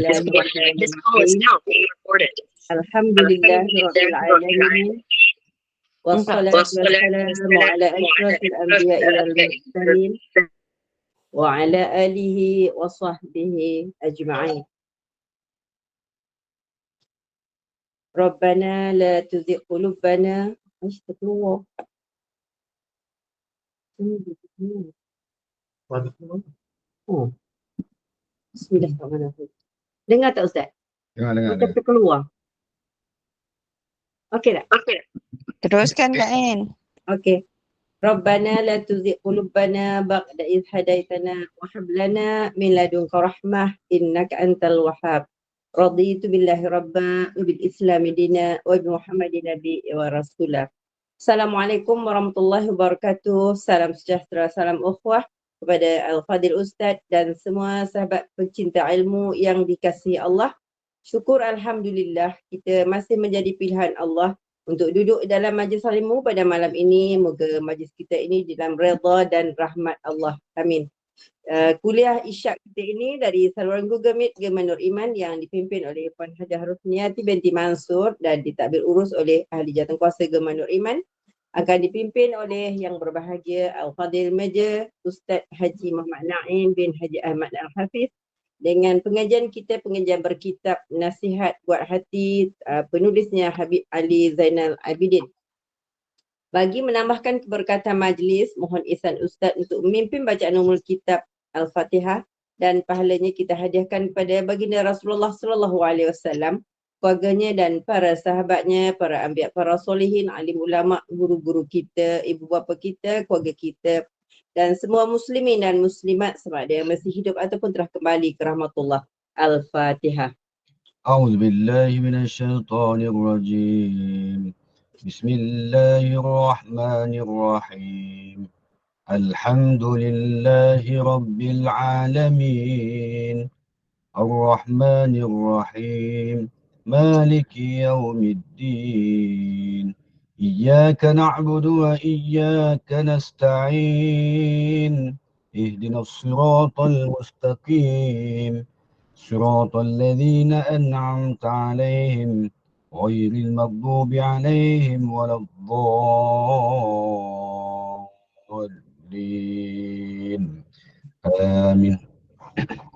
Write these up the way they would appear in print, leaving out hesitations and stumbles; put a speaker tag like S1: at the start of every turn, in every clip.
S1: This call is now being recorded.
S2: Alhamdulillahirabbil alamin. Wassalatu wassalamu ala asyrafil anbiya'i wal mursalin wa ala alihi wa sahbihi ajma'in. Rabbana la tuzigh qulubana. Astagfirullah. Oh. Bismillahirrahmanirrahim. Dengar tak Ustaz?
S3: Dengar.
S2: Macam terkeluar. Okey tak?
S4: Teruskan Kak En.
S2: Okey. Rabbana la tuzigh qulubana ba'da idh hadaitana wa hab lana min ladunka rahmah innaka antal wahhab. Raditu billahi rabba wa bil islami dina wa bi Muhammadin nabiyyi wa rasulah. Assalamualaikum warahmatullahi wabarakatuh. Salam sejahtera, salam ukhuwah kepada Al-Fadil Ustaz dan semua sahabat pencinta ilmu yang dikasihi Allah. Syukur Alhamdulillah kita masih menjadi pilihan Allah untuk duduk dalam majlis ilmu pada malam ini. Moga majlis kita ini dalam redha dan rahmat Allah. Amin. Kuliah Isyak kita ini dari saluran Google Meet Gema Nur Iman yang dipimpin oleh Puan Hajah Rosniati binti Mansur dan ditadbir urus oleh ahli jawatankuasa Gema Nur Iman, akan dipimpin oleh yang berbahagia Al-Fadil Meja Ustaz Haji Muhammad Naim bin Haji Ahmad Al-Hafiz, dengan pengajian kita, pengajian berkitab Nasihat Buat Hati, penulisnya Habib Ali Zainal Abidin. Bagi menambahkan keberkatan majlis, mohon ihsan Ustaz untuk memimpin bacaan umul kitab Al-Fatihah dan pahalanya kita hadiahkan kepada baginda Rasulullah sallallahu alaihi wasallam, keluarganya dan para sahabatnya, para anbiya, para solihin, alim ulama, guru-guru kita, ibu bapa kita, keluarga kita dan semua muslimin dan muslimat sama ada yang masih hidup ataupun telah kembali ke rahmatullah. Al-Fatihah.
S3: A'udzubillahi minasyaitonirrajim. Bismillahirrahmanirrahim. Alhamdulillahi rabbil alamin. Ar-Rahmanir-Rahim. Maliki yaumiddin. إياك نعبد وإياك نستعين اهدنا الصراط المستقيم صراط الذين أنعمت عليهم غير المغضوب عليهم ولا الضالين آمين.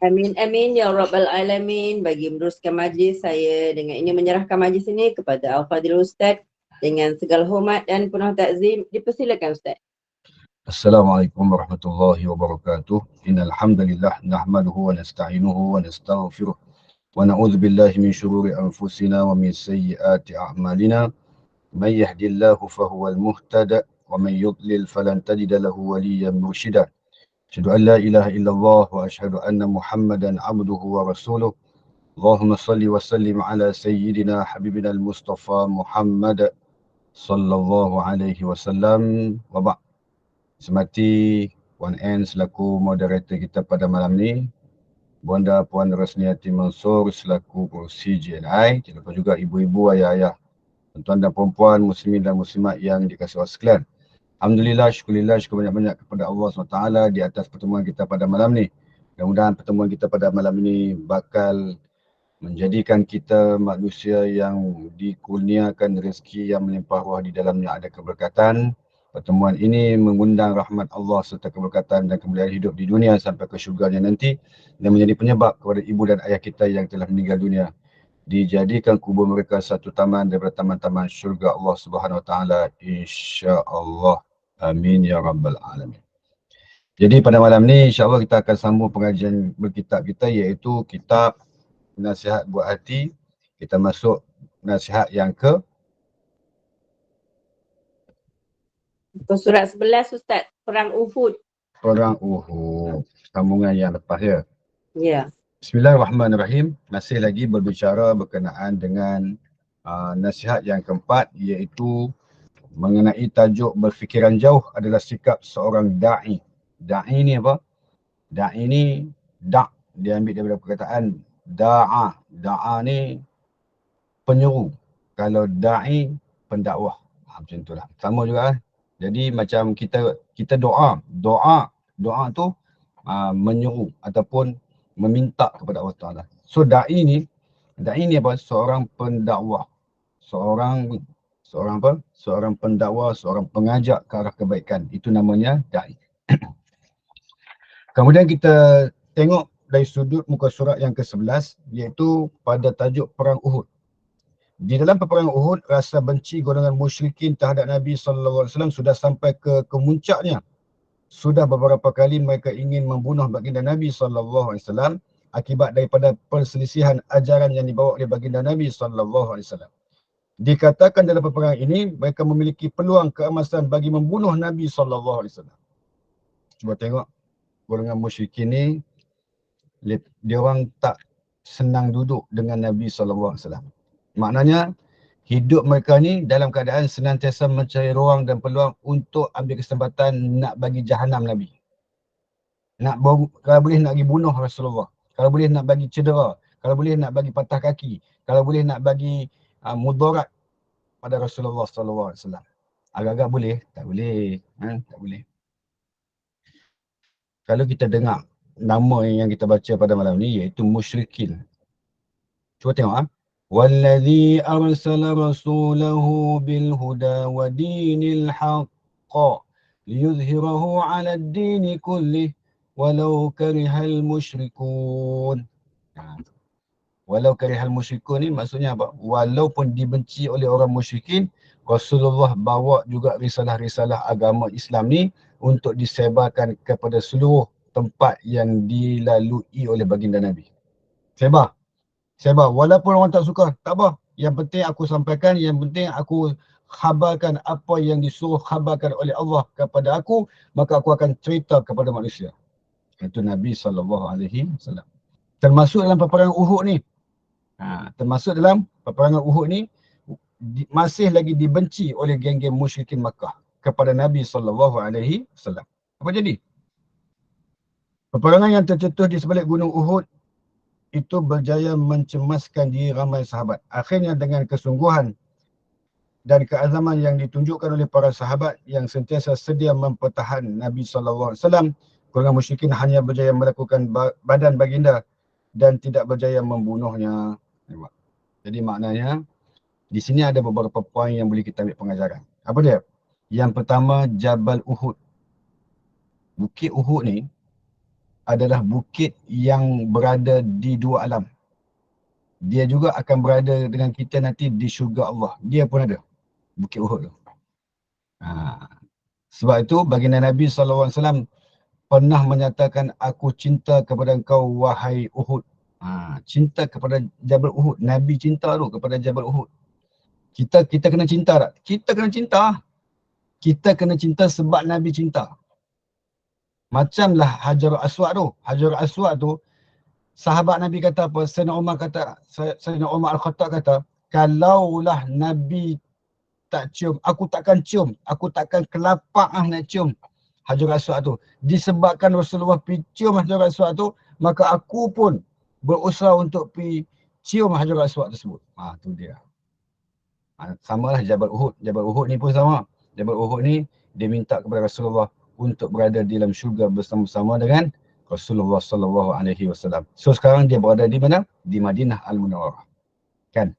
S2: Amin amin ya rabbal alamin. Bagi meneruskan majlis, saya dengan ini menyerahkan majlis ini kepada Al-Fadil Ustaz dengan segala hormat dan penuh takzim. Dipersilakan Ustaz.
S3: Assalamualaikum warahmatullahi wabarakatuh. Innal hamdalillah nahmaduhu wa nasta'inuhu wa nastaghfiruh wa na'udzu billahi min shururi anfusina wa min sayyiati a'malina. May yahdihillahu fahuwal muhtadi wa may yudlil falan tajida lahu waliyyan mursyida. Asyhadu an la ilaha illallah wa asyhadu anna Muhammadan abduhu wa rasuluh. Allahumma salli wa sallim ala sayyidina habibina al-Mustafa Muhammad sallallahu alaihi wasallam wa ba'd. Semati Puan N selaku moderator kita pada malam ni, Bonda Puan Rosniati Mansur selaku pengurusi GNI, terdapat juga ibu-ibu, ayah-ayah, tuan-tuan dan perempuan, muslimin dan muslimat yang dikasihi Allah sekalian. Alhamdulillah, syukurillah, syukur banyak-banyak kepada Allah SWT di atas pertemuan kita pada malam ni. Mudah-mudahan pertemuan kita pada malam ini bakal menjadikan kita manusia yang dikurniakan rezeki yang melimpah ruah di dalamnya ada keberkatan. Pertemuan ini mengundang rahmat Allah serta keberkatan dan kemuliaan hidup di dunia sampai ke syurganya nanti, dan menjadi penyebab kepada ibu dan ayah kita yang telah meninggal dunia dijadikan kubur mereka satu taman daripada taman-taman syurga Allah Subhanahu Wa Taala, insya-Allah. Amin ya rabbal alamin. Jadi pada malam ni insya-Allah kita akan sambung pengajian berkitab kita, iaitu kitab Nasihat Buat Hati. Kita masuk nasihat yang ke
S2: Surat 11 Ustaz, Perang Uhud.
S3: Perang Uhud. Sambungan yang lepas ya.
S2: Ya.
S3: Bismillahirrahmanirrahim. Masih lagi berbicara berkenaan dengan nasihat yang keempat, iaitu mengenai tajuk berfikiran jauh adalah sikap seorang da'i. Da'i ni apa? Da'i ni dia ambil daripada perkataan da'a. Da'a ni penyeru. Kalau da'i pendakwah. Macam itulah. Sama juga. Jadi macam kita doa tu menyeru ataupun meminta kepada Allah Ta'ala. So da'i ni apa? Seorang pendakwah. Seorang apa? Seorang pendakwah, seorang pengajak ke arah kebaikan. Itu namanya da'i. Kemudian kita tengok dari sudut muka surat yang ke-11, iaitu pada tajuk Perang Uhud. Di dalam peperangan Uhud, rasa benci golongan musyrikin terhadap Nabi SAW sudah sampai ke kemuncaknya. Sudah beberapa kali mereka ingin membunuh baginda Nabi SAW akibat daripada perselisihan ajaran yang dibawa oleh baginda Nabi SAW. Dikatakan dalam peperangan ini, mereka memiliki peluang keemasan bagi membunuh Nabi SAW. Cuba tengok, golongan musyrikin ni, dia orang tak senang duduk dengan Nabi SAW. Maknanya, hidup mereka ni dalam keadaan senantiasa mencari ruang dan peluang untuk ambil kesempatan nak bagi jahanam Nabi. Kalau boleh nak bagi bunuh Rasulullah. Kalau boleh nak bagi cedera. Kalau boleh nak bagi patah kaki. Kalau boleh nak bagi mudarat pada Rasulullah SAW. Agak-agak boleh? Tak boleh. Tak boleh. Kalau kita dengar nama yang kita baca pada malam ni, iaitu musyrikin. Cuba tengok. وَالَّذِي أَرْسَلَ رَسُولَهُ بِالْهُدَى وَدِينِ الْحَقِّ لِيُظْهِرَهُ عَلَى الدِّينِ كُلِّهِ وَلَوْ كَرِهَ الْمُشْرِكُونَ. Walau karihal musyrikun ni maksudnya apa? Walaupun dibenci oleh orang musyrikin, Rasulullah bawa juga risalah-risalah agama Islam ni untuk disebarkan kepada seluruh tempat yang dilalui oleh baginda Nabi. Sebar. Walaupun orang tak suka, tak apa. Yang penting aku sampaikan, yang penting aku khabarkan apa yang disuruh khabarkan oleh Allah kepada aku, maka aku akan cerita kepada manusia. Itu Nabi SAW. Termasuk dalam peperangan Uhud ni. Termasuk dalam peperangan Uhud ni, masih lagi dibenci oleh geng-geng musyrikin Makkah kepada Nabi SAW. Apa jadi? Peperangan yang tercetus di sebalik gunung Uhud itu berjaya mencemaskan diri ramai sahabat. Akhirnya dengan kesungguhan dan keazaman yang ditunjukkan oleh para sahabat yang sentiasa sedia mempertahan Nabi SAW, golongan musyrikin hanya berjaya melakukan badan baginda dan tidak berjaya membunuhnya. Jadi maknanya, di sini ada beberapa poin yang boleh kita ambil pengajaran. Apa dia? Yang pertama, Jabal Uhud. Bukit Uhud ni adalah bukit yang berada di dua alam. Dia juga akan berada dengan kita nanti di syurga Allah. Dia pun ada, Bukit Uhud tu. Sebab itu, baginda Nabi SAW pernah menyatakan, aku cinta kepada engkau wahai Uhud. Cinta kepada Jabal Uhud. Nabi cinta tu kepada Jabal Uhud. Kita kena cinta tak? Kita kena cinta. Kita kena cinta sebab Nabi cinta. Macamlah Hajarul Aswad tu. Hajarul Aswad tu, sahabat Nabi kata apa? Sayyidina Umar Al-Khattab kata, kalaulah Nabi tak cium, aku takkan cium. Aku takkan kelapak nak cium Hajarul Aswad tu. Disebabkan Rasulullah pergi cium Hajarul Aswad tu, maka aku pun berusaha untuk pergi cium Hajarul Aswad tersebut. Tu dia. Samalah Jabal Uhud. Jabal Uhud ni pun sama. Jabal Uhud ni dia minta kepada Rasulullah untuk berada di dalam syurga bersama-sama dengan Rasulullah SAW. So sekarang dia berada di mana? Di Madinah Al-Munawwarah. Kan?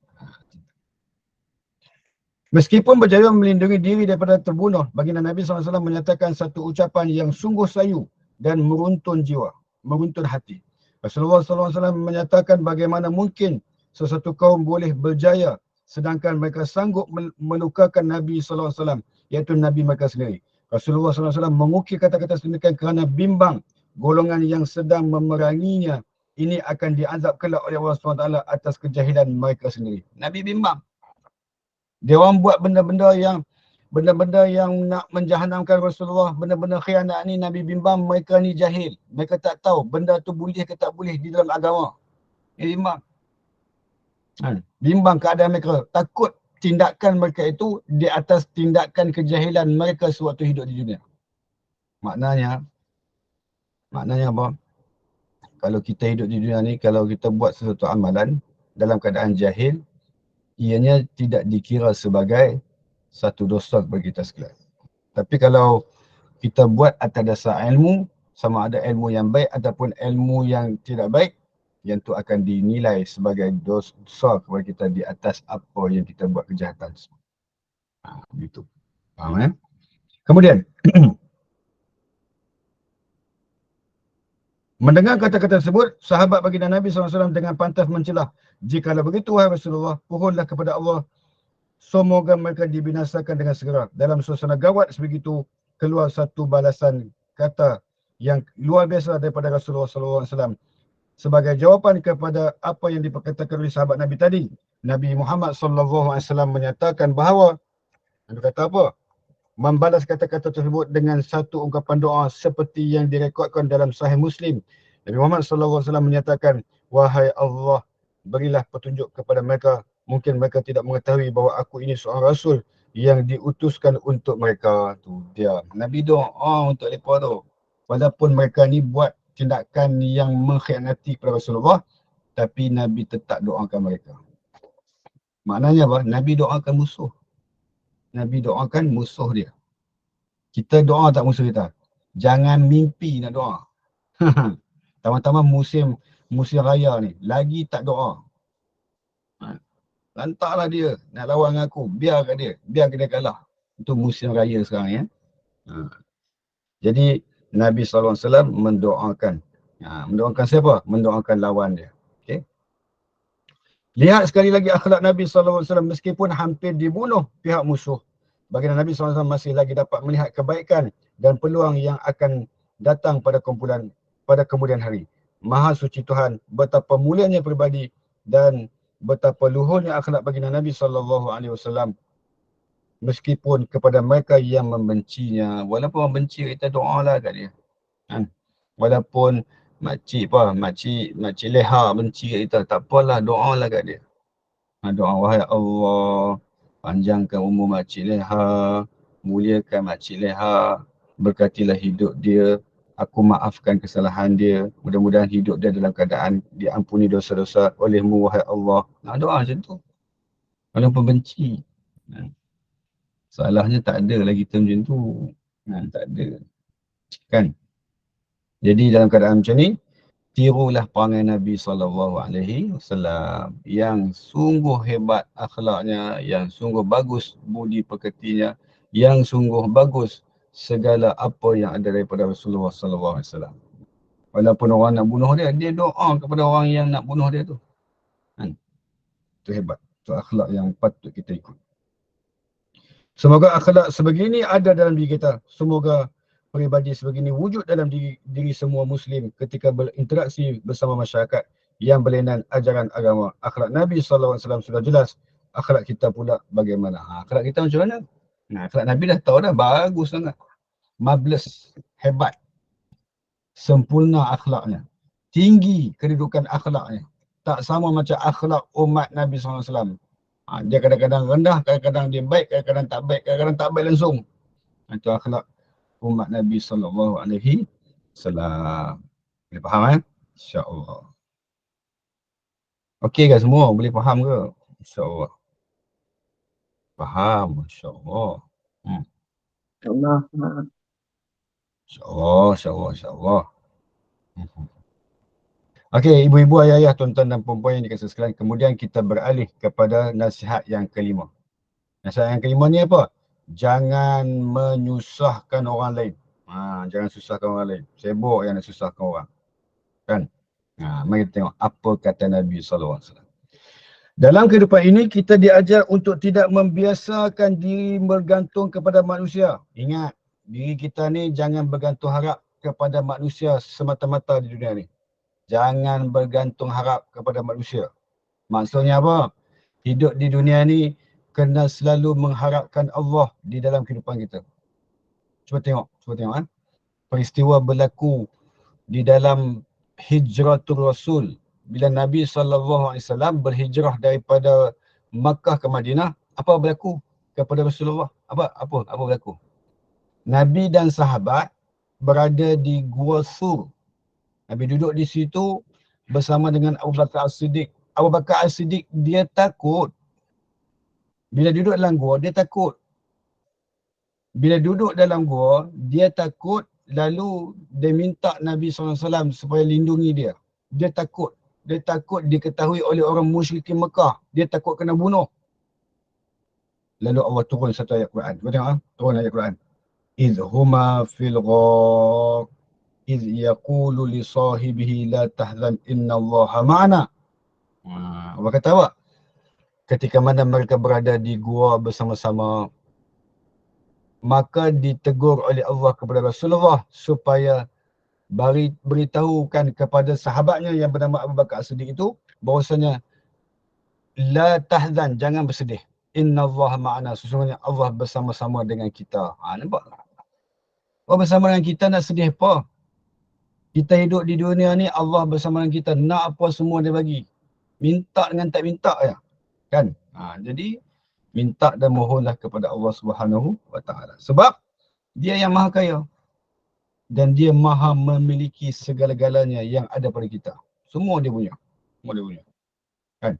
S3: Meskipun berjaya melindungi diri daripada terbunuh, baginda Nabi SAW menyatakan satu ucapan yang sungguh sayu dan meruntun jiwa, meruntun hati. Rasulullah SAW menyatakan bagaimana mungkin sesuatu kaum boleh berjaya sedangkan mereka sanggup melukakan Nabi SAW, iaitu Nabi mereka sendiri. Rasulullah SAW mengukir kata-kata sedemikian kerana bimbang golongan yang sedang memeranginya ini akan diazab kelak oleh Allah SWT atas kejahilan mereka sendiri. Nabi bimbang. Dia orang buat benda-benda yang nak menjahanamkan Rasulullah, benda-benda khianat ni, Nabi bimbang mereka ni jahil. Mereka tak tahu benda tu boleh ke tak boleh di dalam agama. Dia bimbang. Bimbang keadaan mereka. Takut tindakan mereka itu di atas tindakan kejahilan mereka sewaktu hidup di dunia. Maknanya apa? Kalau kita hidup di dunia ni, kalau kita buat sesuatu amalan dalam keadaan jahil, ianya tidak dikira sebagai satu dosa bagi kita sekalian. Tapi kalau kita buat atas dasar ilmu, sama ada ilmu yang baik ataupun ilmu yang tidak baik, yang tu akan dinilai sebagai dosa kepada kita di atas apa yang kita buat kejahatan semua. Begitu. Faham Kemudian mendengar kata-kata tersebut, sahabat baginda Nabi SAW dengan pantas mencelah. Jikalau begitu, wahai Rasulullah, pohonlah kepada Allah, semoga mereka dibinasakan dengan segera. Dalam suasana gawat sebegitu, keluar satu balasan kata yang luar biasa daripada Rasulullah SAW. Sebagai jawapan kepada apa yang diperkatakan oleh sahabat Nabi tadi, Nabi Muhammad SAW menyatakan bahawa, dia kata apa? Membalas kata-kata tersebut dengan satu ungkapan doa seperti yang direkodkan dalam Sahih Muslim. Nabi Muhammad SAW menyatakan, wahai Allah, berilah petunjuk kepada mereka. Mungkin mereka tidak mengetahui bahawa aku ini seorang Rasul yang diutuskan untuk mereka. Tu dia. Nabi doa untuk mereka tu. Walaupun mereka ni buat tindakan yang mengkhianati kepada Rasulullah, tapi Nabi tetap doakan mereka. Maknanya apa? Nabi doakan musuh. Nabi doakan musuh dia. Kita doa tak musuh kita? Jangan mimpi nak doa. Tama-tama musim raya ni, lagi tak doa. Lantaklah dia nak lawan dengan aku. Biar dia kalah. Itu musim raya sekarang ya. Jadi Nabi SAW mendoakan. Mendoakan siapa? Mendoakan lawan dia. Okay. Lihat sekali lagi akhlak Nabi SAW meskipun hampir dibunuh pihak musuh. Baginda Nabi SAW masih lagi dapat melihat kebaikan dan peluang yang akan datang pada kemudian hari. Maha suci Tuhan, betapa mulianya pribadi dan betapa luhurnya akhlak baginda Nabi SAW meskipun kepada mereka yang membencinya. Walaupun membenci, kita doalah kat dia. Walaupun makcik leha benci kat kita, tak apalah, doalah kat dia. Doa, wahai Allah, panjangkan umur makcik leha, muliakan makcik leha, berkatilah hidup dia, aku maafkan kesalahan dia, mudah-mudahan hidup dia dalam keadaan diampuni dosa-dosa olehmu wahai Allah. Doa macam tu. Walaupun benci. Salahnya tak ada lagi kita macam tu. Tak ada. Kan? Jadi dalam keadaan macam ni, tirulah perangai Nabi SAW yang sungguh hebat akhlaknya, yang sungguh bagus budi pekertinya, yang sungguh bagus segala apa yang ada daripada Rasulullah SAW. Walaupun orang nak bunuh dia, dia doa kepada orang yang nak bunuh dia tu. Itu hebat. Itu akhlak yang patut kita ikut. Semoga akhlak sebegini ada dalam diri kita. Semoga peribadi sebegini wujud dalam diri semua Muslim ketika berinteraksi bersama masyarakat yang berlainan ajaran agama. Akhlak Nabi SAW sudah jelas. Akhlak kita pula bagaimana? Akhlak kita macam mana? Akhlak Nabi dah tahu dah, bagus sangat. Marvelous, hebat. Sempurna akhlaknya. Tinggi kedudukan akhlaknya. Tak sama macam akhlak umat Nabi SAW. Dia kadang-kadang rendah, kadang-kadang dia baik, kadang-kadang tak baik, kadang-kadang tak baik langsung. Itu akhlak umat Nabi SAW. Boleh faham InsyaAllah. Okey kan semua? Boleh faham ke? InsyaAllah. Faham? InsyaAllah. InsyaAllah. Okey, ibu-ibu, ayah-ayah, tuan-tuan dan puan-puan yang dikasihi sekalian. Kemudian kita beralih kepada nasihat yang kelima. Nasihat yang kelima ni apa? Jangan menyusahkan orang lain. Jangan susahkan orang lain. Sibuk yang nak susahkan orang. Kan? Mari kita tengok apa kata Nabi SAW. Dalam kehidupan ini, kita diajar untuk tidak membiasakan diri bergantung kepada manusia. Ingat, diri kita ni jangan bergantung harap kepada manusia semata-mata di dunia ni. Jangan bergantung harap kepada manusia. Maksudnya apa? Hidup di dunia ni kena selalu mengharapkan Allah di dalam kehidupan kita. Cuba tengok. Peristiwa berlaku di dalam Hijratul Rasul. Bila Nabi SAW berhijrah daripada Makkah ke Madinah, apa berlaku kepada Rasulullah? Apa berlaku? Nabi dan sahabat berada di Gua Sur. Nabi duduk di situ bersama dengan Abu Bakar As-Siddiq. Abu Bakar As-Siddiq dia takut. Bila duduk dalam gua, dia takut. Bila duduk dalam gua, dia takut, lalu dia minta Nabi SAW supaya lindungi dia. Dia takut. Dia takut diketahui oleh orang musyrikin Mekah. Dia takut kena bunuh. Lalu Allah turun satu ayat Quran. Cuba tengok, turun ayat Quran. إِذْ هُمَا فِي الْغَارِ إِذْ يَقُولُ لِصَاحِبِهِ لَا تَحْزَنْ إِنَّ اللَّهَ مَعَنَا. Allah kata apa? Ketika mana mereka berada di gua bersama-sama, maka ditegur oleh Allah kepada Rasulullah supaya beritahukan kepada sahabatnya yang bernama Abu Bakar As-Siddiq itu bahwasanya la tahzan, jangan bersedih. Innallaha ma'ana, sesungguhnya Allah bersama-sama dengan kita. Nampak? Allah bersama dengan kita, nak sedih apa? Kita hidup di dunia ni, Allah bersama dengan kita. Nak apa semua dia bagi. Minta dengan tak minta ya. Kan? Jadi minta dan mohonlah kepada Allah Subhanahu wa taala. Sebab dia yang maha kaya dan dia maha memiliki segala-galanya yang ada pada kita. Semua dia punya. Semua dia punya. Kan?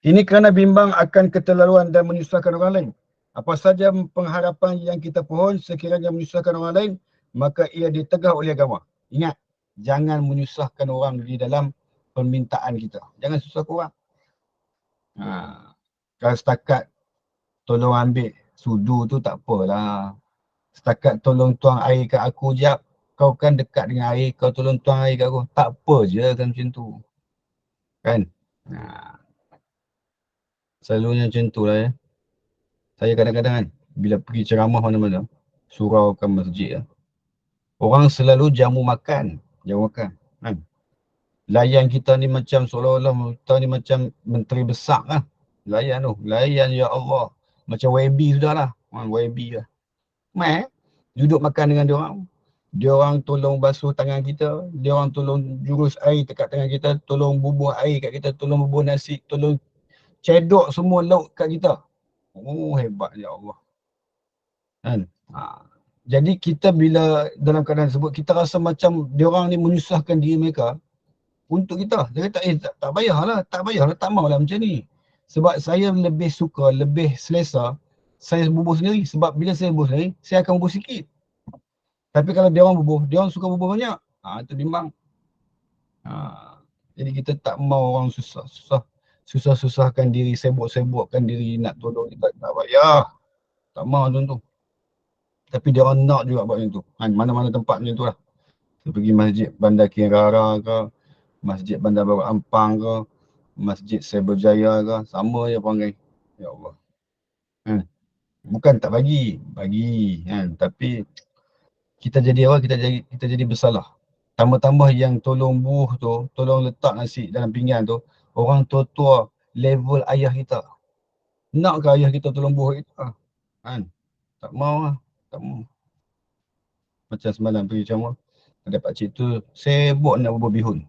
S3: Ini kerana bimbang akan keterlaluan dan menyusahkan orang lain. Apa saja pengharapan yang kita pohon sekiranya menyusahkan orang lain, maka ia ditegah oleh agama. Ingat, jangan menyusahkan orang di dalam permintaan kita. Jangan susahkan orang. Kalau setakat tolong ambil sudu tu tak apalah. Setakat tolong tuang air kat aku jap. Kau kan dekat dengan air, kau tolong tuang air kat aku. Tak apa je kan macam tu. Kan? Selalunya macam tu lah ya. Saya kadang-kadang kan, bila pergi ceramah mana-mana, suraukan masjid ya. Orang selalu jamu makan. Kan? Layan kita ni macam seolah-olah kita ni macam menteri besar lah. Layan ya Allah. Macam YB sudah lah. YB lah. Duduk makan dengan dia orang. Dia orang tolong basuh tangan kita. Dia orang tolong jurus air dekat tangan kita. Tolong bubuh air kat kita. Tolong bubuh nasi. Tolong cedok semua lauk kat kita. Hebat ya Allah. Kan? Jadi kita bila dalam keadaan tersebut, kita rasa macam dia orang ni menyusahkan diri mereka untuk kita. Dia kata, tak payahlah, tak maulah macam ni. Sebab saya lebih suka, lebih selesa, saya bubuh sendiri. Sebab bila saya bubuh sendiri, saya akan bubuh sikit. Tapi kalau dia orang bubuh, dia orang suka bubuh banyak. Itu bimbang. Jadi kita tak mau orang susah-susahkan diri, sibuk-sibukkan diri nak tolong kita. Tak payah. Tak mau macam tu. Tapi dia orang nak juga buat macam tu. Mana-mana tempat macam tu lah. Kita pergi masjid Bandar Kirara ke, masjid Bandar Baru Ampang ke, masjid Cyberjaya ke, sama je perangai. Ya Allah. Bukan tak bagi. Tapi kita jadi apa? Kita jadi bersalah. Tambah-tambah yang tolong buh tu, tolong letak nasi dalam pinggan tu, orang tua-tua level ayah kita. Nak ke ayah kita tolong buh kita? Tak mau lah. Tak mau. Macam semalam pergi ceramah, ada pakcik tu sibuk nak bubuh bihun.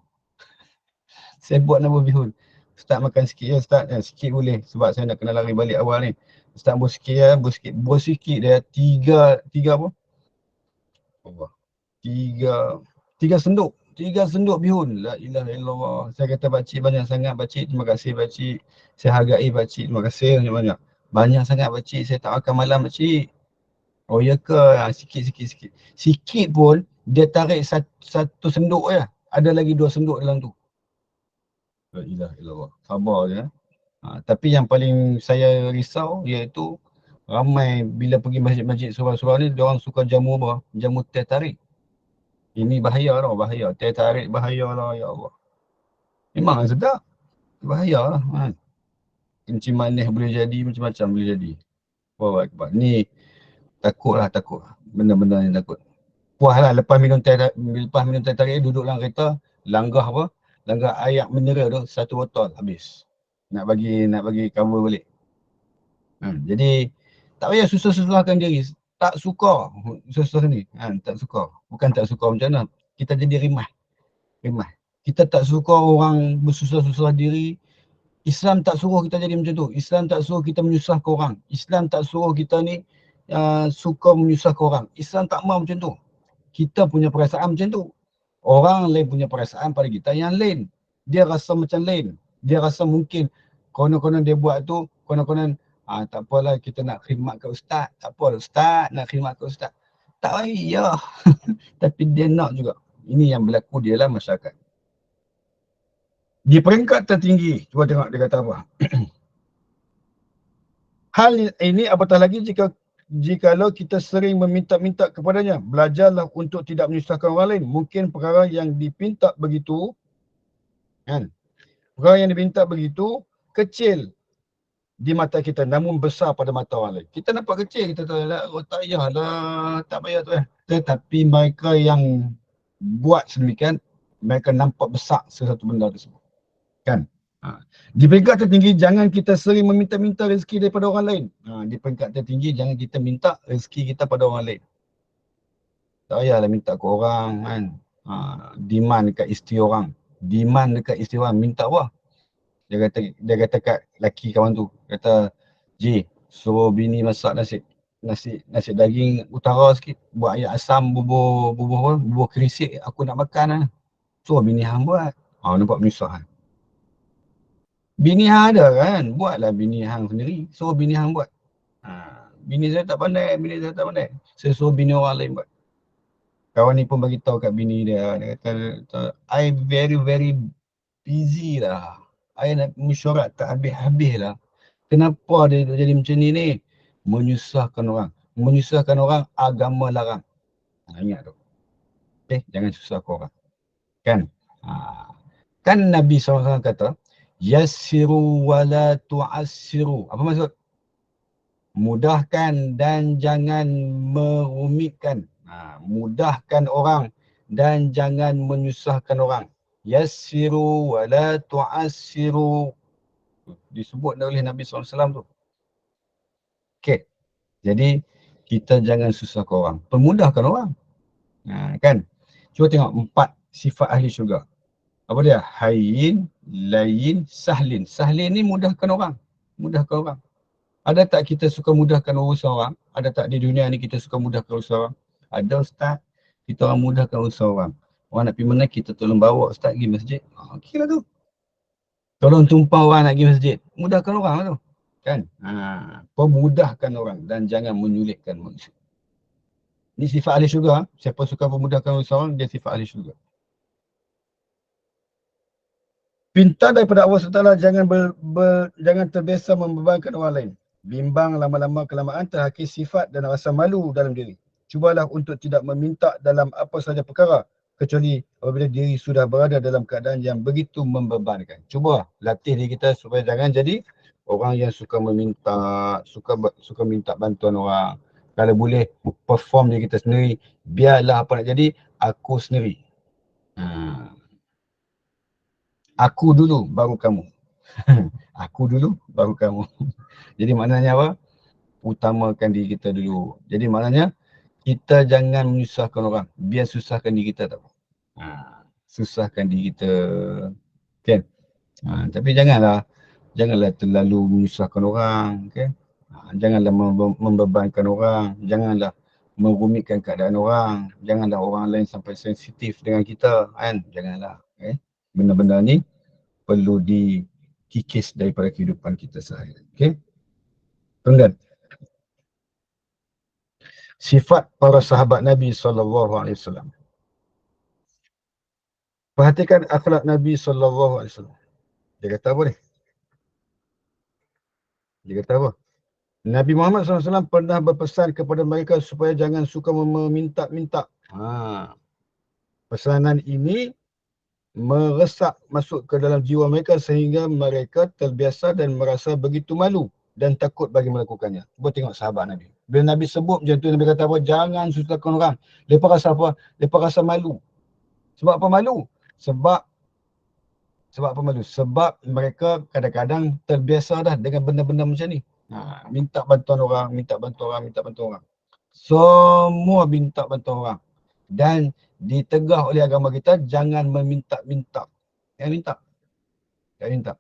S3: Ustaz makan sikit ya Ustaz. Sikit boleh sebab saya nak kena lari balik awal ni. Ustaz bubuh sikit ya, bubuh sikit dia. Tiga apa? Allah. Tiga senduk bihun. La ilaha illallah. Saya kata pakcik banyak sangat pakcik. Terima kasih pakcik. Saya hargai pakcik. Terima kasih banyak-banyak. Banyak sangat pakcik. Saya tak makan malam pakcik. Oh ya ke? Sikit. Sikit pun dia tarik satu senduk je. Ada lagi 2 senduk dalam tu. La ilaha illallah. Sabar je. Tapi yang paling saya risau iaitu ramai bila pergi masjid-masjid surau-surau ni, dia orang suka jamu apa? Jamu teh tarik. Ini bahaya tau, bahaya. Teh tarik bahaya lah, ya Allah. Memang sedap. Bahaya lah. Kencing manis boleh jadi, macam-macam boleh jadi. Wah, ni takut. Benda-benda ni takut. Puas lah lepas minum teh tarik, duduk dalam kereta, langgah apa? Langgah air mineral tu, 1 botol habis. Nak bagi cover balik. Jadi, tak payah susah-susahkan diri. Tak suka susah ni. Tak suka. Bukan tak suka macam mana. Kita jadi rimah. Kita tak suka orang bersusah-susah diri. Islam tak suruh kita jadi macam tu. Islam tak suruh kita menyusahkan orang. Islam tak suruh kita ni suka menyusahkan orang. Islam tak mahu macam tu. Kita punya perasaan macam tu. Orang lain punya perasaan pada kita yang lain. Dia rasa macam lain. Dia rasa mungkin konon-konon dia buat tu, konon-konon tak apalah kita nak khidmat ke ustaz. Tak apa ustaz nak khidmat ke ustaz. tak payah. Tapi dia nak juga. Ini yang berlaku di dalam masyarakat. Di peringkat tertinggi, cuba tengok dia kata apa. Hal ini apatah lagi jikalau kita sering meminta-minta kepadanya, belajarlah untuk tidak menyusahkan orang lain. Mungkin perkara yang dipinta begitu, kan? Perkara yang diminta begitu kecil di mata kita namun besar pada mata orang lain. Kita nampak kecil, kita tahu lah, oh tak payahlah, tak payah tu. Tetapi mereka yang buat sedemikian, mereka nampak besar sesuatu benda tersebut. Kan? Di peringkat tertinggi, jangan kita sering meminta-minta rezeki daripada orang lain. Di peringkat tertinggi, jangan kita minta rezeki kita pada orang lain. Tak payahlah minta ke orang kan. Demand dekat isteri orang. Demand dekat isteri orang, minta apa? Dia kata kat laki kawan tu, kata, Ji, suruh bini masak nasi daging utara sikit. Buat ayam asam, bubur kerisik, aku nak makan lah. Suruh bini hang buat. Nampak menyusah kan. Bini hang ada kan, buatlah bini hang sendiri. Suruh bini hang buat. Bini saya tak pandai, saya suruh bini orang lain buat. Kawan ni pun bagi tahu kat bini dia kata, I very busy lah. I nak mesyuarat tak habis-habis lah. Kenapa dia jadi macam ni? Menyusahkan orang. Menyusahkan orang, agama larang. Ingat tu. Okay, jangan susahkan orang. Kan? Kan Nabi SAW kata, yassiru wala tu'assiru. Apa maksud? Mudahkan dan jangan merumitkan. Mudahkan orang dan jangan menyusahkan orang. Yassiru wala tu'assiru. Disebut oleh Nabi SAW tu. Okay. Jadi, kita jangan susahkan orang. Permudahkan orang. Kan? Cuba tengok 4 sifat ahli syurga. Apa dia? Hayyin, layin, sahlin. Sahlin ni mudahkan orang. Mudahkan orang. Ada tak kita suka mudahkan urusan orang? Ada tak di dunia ni kita suka mudahkan urusan orang? Ada ustaz. Kita orang mudahkan urusan orang. Orang nak pergi mana kita tolong bawa ustaz pergi masjid. Okey lah tu. Tolong tumpah orang nak pergi masjid. Mudahkan orang lah tu. Kan? Pemudahkan orang dan jangan menyulitkan manusia. Ini sifat ahli syurga. Siapa suka memudahkan urusan orang, dia sifat ahli syurga. Pinta daripada Allah SWT jangan terbiasa membebankan orang lain. Bimbang lama-lama kelamaan terhakis sifat dan rasa malu dalam diri. Cubalah untuk tidak meminta dalam apa sahaja perkara kecuali apabila diri sudah berada dalam keadaan yang begitu membebankan. Cuba latih diri kita supaya jangan jadi orang yang suka meminta, suka minta bantuan orang. Kalau boleh perform diri kita sendiri, biarlah apa nak jadi, aku sendiri. Aku dulu baru kamu. Aku dulu baru kamu. Jadi maknanya apa? Utamakan diri kita dulu. Jadi maknanya kita jangan menyusahkan orang. Biar susahkan diri kita tak apa. Susahkan diri kita. Okay? Tapi janganlah terlalu menyusahkan orang. Okay? Janganlah membebankan orang. Janganlah merumitkan keadaan orang. Janganlah orang lain sampai sensitif dengan kita. Kan? Janganlah. Okay? Benda-benda ni perlu dikikis daripada kehidupan kita sehari. Okay? Kemudian, sifat para sahabat Nabi SAW. Perhatikan akhlak Nabi SAW. Dia kata apa ni? Dia kata apa? Nabi Muhammad SAW pernah berpesan kepada mereka supaya jangan suka meminta-minta. Pesanan ini meresap masuk ke dalam jiwa mereka sehingga mereka terbiasa dan merasa begitu malu dan takut bagi melakukannya. Cuba tengok sahabat Nabi. Bila Nabi sebut macam tu, Nabi kata apa? Jangan susahkan orang. Mereka rasa apa? Mereka rasa malu. Sebab apa malu? Sebab apa malu? Sebab mereka kadang-kadang terbiasa dah dengan benda-benda macam ni. Minta bantuan orang. Semua minta bantuan orang. Dan ditegah oleh agama kita, jangan meminta-minta. Jangan minta.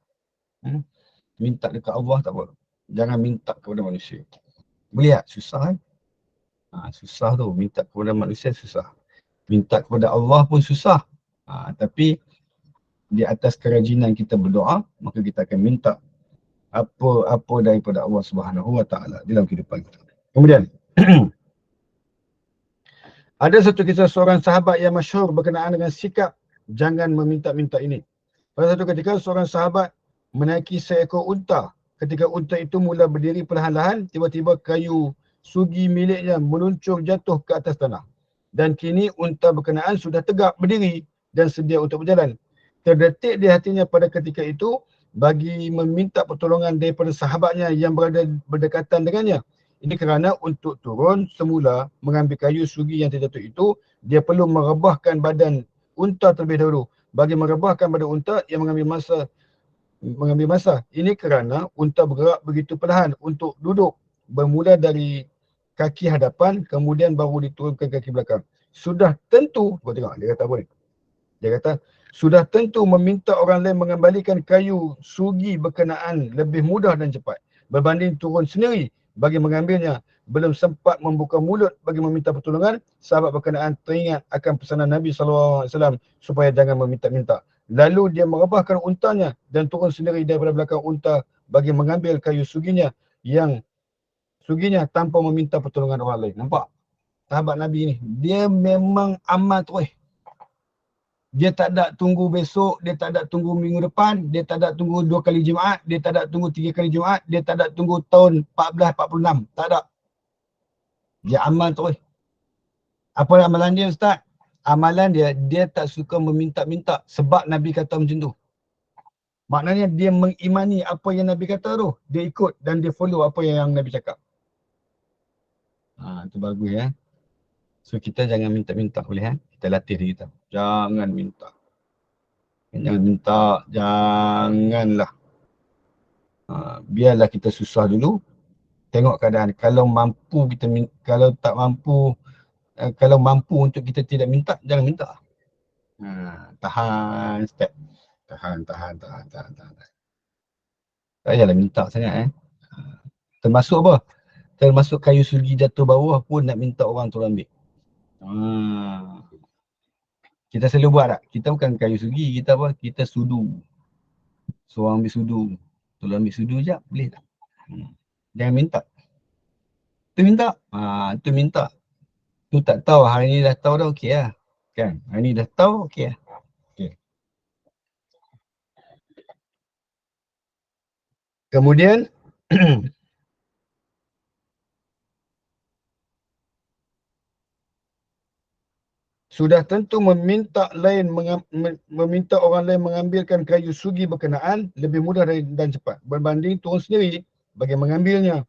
S3: Minta dekat Allah tak apa. Jangan minta kepada manusia. Boleh tak? Susah kan? Susah tu. Minta kepada manusia susah. Minta kepada Allah pun susah. Tapi di atas kerajinan kita berdoa, maka kita akan minta apa daripada Allah Subhanahu Wa Taala dalam kehidupan kita. Kemudian Ada satu kisah seorang sahabat yang masyhur berkenaan dengan sikap jangan meminta-minta ini. Pada satu ketika seorang sahabat menaiki seekor unta. Ketika unta itu mula berdiri perlahan-lahan, tiba-tiba kayu sugi miliknya meluncur jatuh ke atas tanah. Dan kini unta berkenaan sudah tegak berdiri dan sedia untuk berjalan. Terdetik di hatinya pada ketika itu bagi meminta pertolongan daripada sahabatnya yang berada berdekatan dengannya. Ini kerana untuk turun semula mengambil kayu sugi yang terjatuh itu, dia perlu merebahkan badan unta terlebih dahulu. Bagi merebahkan badan unta, ia mengambil masa. Ini kerana unta bergerak begitu perlahan untuk duduk. Bermula dari kaki hadapan, kemudian baru diturunkan kaki belakang. Sudah tentu, kau tengok dia kata apa ni? Dia kata, sudah tentu meminta orang lain mengembalikan kayu sugi berkenaan lebih mudah dan cepat berbanding turun sendiri bagi mengambilnya. Belum sempat membuka mulut bagi meminta pertolongan, sahabat berkenaan teringat akan pesanan Nabi SAW supaya jangan meminta-minta. Lalu dia merebahkan untanya dan turun sendiri daripada belakang unta bagi mengambil kayu suginya tanpa meminta pertolongan orang lain. Nampak? Sahabat Nabi ni, dia memang amal terus. Dia tak ada tunggu besok, dia tak ada tunggu minggu depan, dia tak ada tunggu 2 kali Jumaat, dia tak ada tunggu 3 kali Jumaat, dia tak ada tunggu tahun 1446. Tak ada. Dia amal terus. Apa amalan dia, Ustaz? Amalan dia tak suka meminta-minta sebab Nabi kata macam tu. Maknanya dia mengimani apa yang Nabi kata tu. Dia ikut dan dia follow apa yang Nabi cakap. Itu bagus ya. So kita jangan minta-minta boleh Kita latih diri kita. Jangan minta. Janganlah. Biarlah kita susah dulu. Tengok keadaan. Kalau mampu kita kalau tak mampu, kalau mampu untuk kita tidak minta, jangan minta. Tahan step. Tahan. Tak payahlah minta sangat Termasuk apa? Termasuk kayu sugi jatuh bawah pun nak minta orang tolong ambil. Kita selalu buat tak? Kita bukan kayu sugi, kita apa? Kita sudu. Seorang ambil sudu. Tolong ambil sudu je, boleh tak? Jangan minta. Tu minta. Tu minta. Tu tak tahu, hari ni dah tahu dah okey lah. Kan? Hari ni dah tahu okey lah. Okay. Kemudian sudah tentu meminta orang lain mengambilkan kayu sugi berkenaan lebih mudah dan cepat berbanding turun sendiri bagi mengambilnya.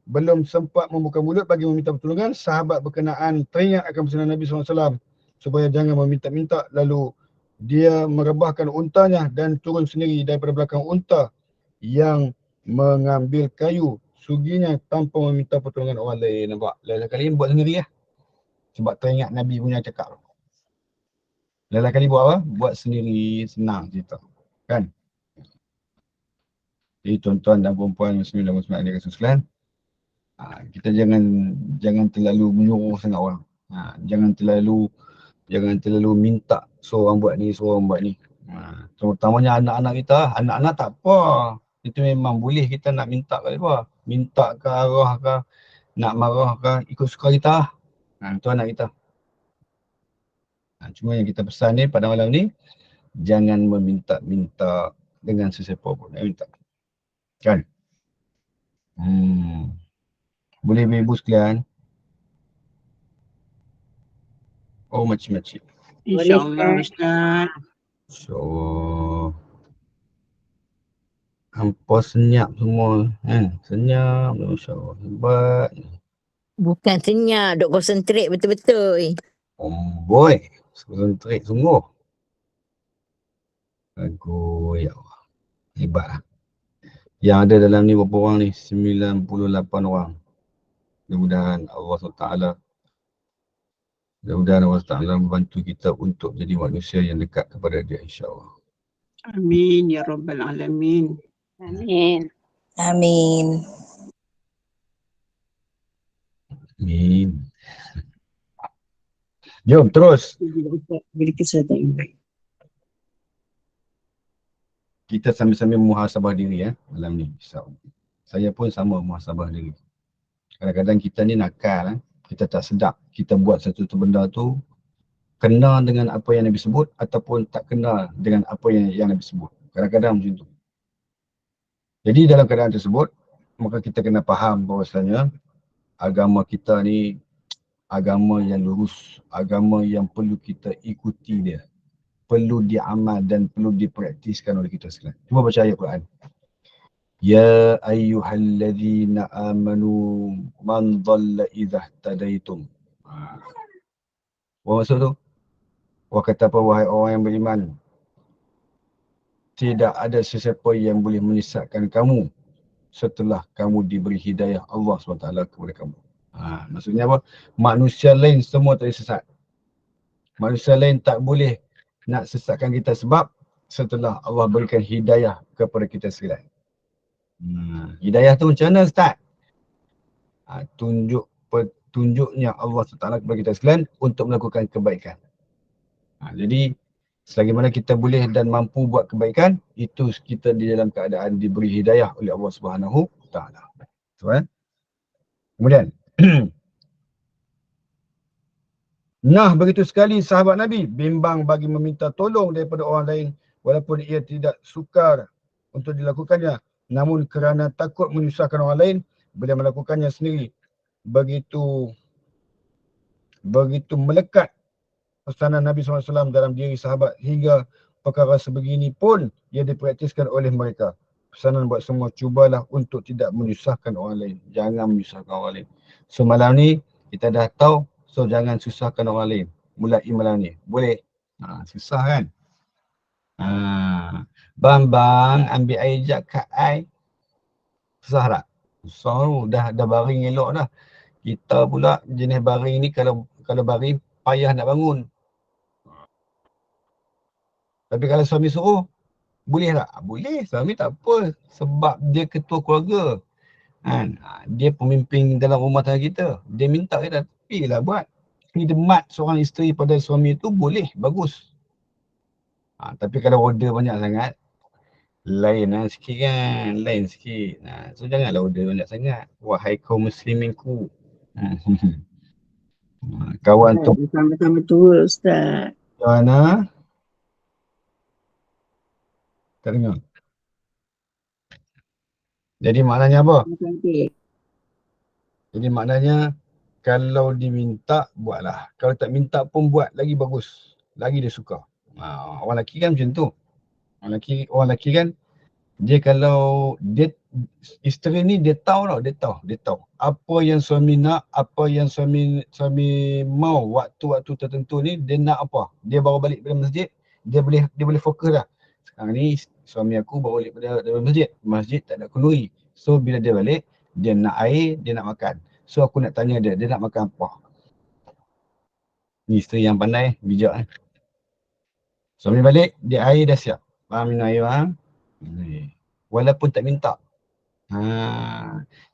S3: Belum sempat membuka mulut bagi meminta pertolongan, sahabat berkenaan teringat akan pesanan Nabi SAW supaya jangan meminta-minta. Lalu dia merebahkan untanya dan turun sendiri daripada belakang unta yang mengambil kayu suginya tanpa meminta pertolongan orang lain. Nampak? Lain kali buat sendiri lah. Sebab teringat Nabi punya cakap. Lain kali buat apa? Buat sendiri, senang cerita. Kan? Jadi tuan-tuan dan puan-puan muslimin dan muslimat yang sekalian, kita jangan terlalu menyuruh sangat orang. Jangan terlalu minta seorang buat ni, seorang buat ni. Terutamanya anak-anak kita, anak-anak tak apa. Itu memang boleh kita nak minta ke apa. Minta ke arah ke, nak marah ke, ikut suka kita. Itu anak kita. Cuma yang kita pesan ni pada malam ni, jangan meminta-minta dengan sesiapa pun. Nak minta. Kan? Boleh ibu sekalian? Oh, macam-macam.
S5: InsyaAllah Ustaz.
S3: InsyaAllah. Hampa senyap semua. Senyap. InsyaAllah. Hebat.
S6: Bukan senyap, duk konsentrate betul-betul.
S3: Boy. Konsentrate sungguh. Bagus. Ya Allah. Hebat lah. Yang ada dalam ni berapa orang ni? 98 orang. Mudah-mudahan Allah SWT membantu kita untuk jadi manusia yang dekat kepada dia, insyaAllah.
S5: Amin ya Rabbal Alamin.
S1: Amin.
S4: Amin.
S3: Amin. Jom terus.
S5: Beri kesihatan yang baik.
S3: Kita sambil-sambil muhasabah diri malam ni. Saya pun sama muhasabah diri. Kadang-kadang kita ni nakal. kita tak sedap, kita buat satu benda tu kena dengan apa yang Nabi sebut ataupun tak kena dengan apa yang Nabi sebut. Kadang-kadang macam tu. Jadi dalam keadaan tersebut, maka kita kena faham bahawasanya agama kita ni agama yang lurus, agama yang perlu kita ikuti dia, perlu diamal dan perlu dipraktiskan oleh kita sekalian. Cuba baca ayat Quran. Ya ayyuhalladzina amanu man dhalla idza ihtadaitum. Apa maksud tu? Wah kata apa, wahai orang yang beriman, tidak ada sesiapa yang boleh menyesatkan kamu setelah kamu diberi hidayah Allah SWT kepada kamu. Maksudnya apa? Manusia lain semua tak sesat. Manusia lain tak boleh nak sesatkan kita sebab setelah Allah berikan hidayah kepada kita sekalian. Hidayah tu macam mana Ustaz? Tunjuknya Allah SWT kepada kita sekalian untuk melakukan kebaikan. Jadi selagi mana kita boleh dan mampu buat kebaikan, itu kita di dalam keadaan diberi hidayah oleh Allah Subhanahu Taala. Kemudian nah begitu sekali sahabat Nabi bimbang bagi meminta tolong daripada orang lain walaupun ia tidak sukar untuk dilakukannya, namun kerana takut menyusahkan orang lain, beliau melakukannya sendiri. Begitu melekat pesanan Nabi SAW dalam diri sahabat hingga perkara sebegini pun ia dipraktiskan oleh mereka. Pesanan buat semua, cubalah untuk tidak menyusahkan orang lain. Jangan menyusahkan orang lain. So malam ni kita dah tahu, so jangan susahkan orang lain. Mulai malam ni. Boleh? Susah kan? Bang ambil air jap kat air. Susah tak? Susah tu. Dah baring elok dah. Kita pula jenis baring ni kalau baring payah nak bangun. Tapi kalau suami suruh, boleh tak? Boleh, suami tak apa. Sebab dia ketua keluarga. Dia pemimpin dalam rumah tangga kita. Dia minta kita, pergilah buat. Khidmat seorang isteri pada suami itu boleh, bagus. Tapi kalau order banyak sangat, lain sikit kan, lain sikit. So janganlah order banyak sangat. Wahai kaum musliminku. Kawan tu.
S5: Sama-sama tua Ustaz.
S3: Mana? Tak dengar. Jadi maknanya apa? Jadi maknanya kalau diminta, buatlah. Kalau tak minta pun buat, lagi bagus. Lagi dia suka. Orang lelaki kan macam tu. Orang lelaki kan, dia kalau isteri ni dia tahu tau, dia tahu. Apa yang suami nak, apa yang suami mau waktu-waktu tertentu ni, dia nak apa. Dia baru balik dari masjid, dia boleh fokus dah. Sekarang ni suami aku baru balik dari masjid tak ada kenduri. So bila dia balik, dia nak air, dia nak makan. So aku nak tanya dia nak makan apa? Ni isteri yang pandai, bijak. Suami balik, dia air dah siap. Minum air walaupun tak minta.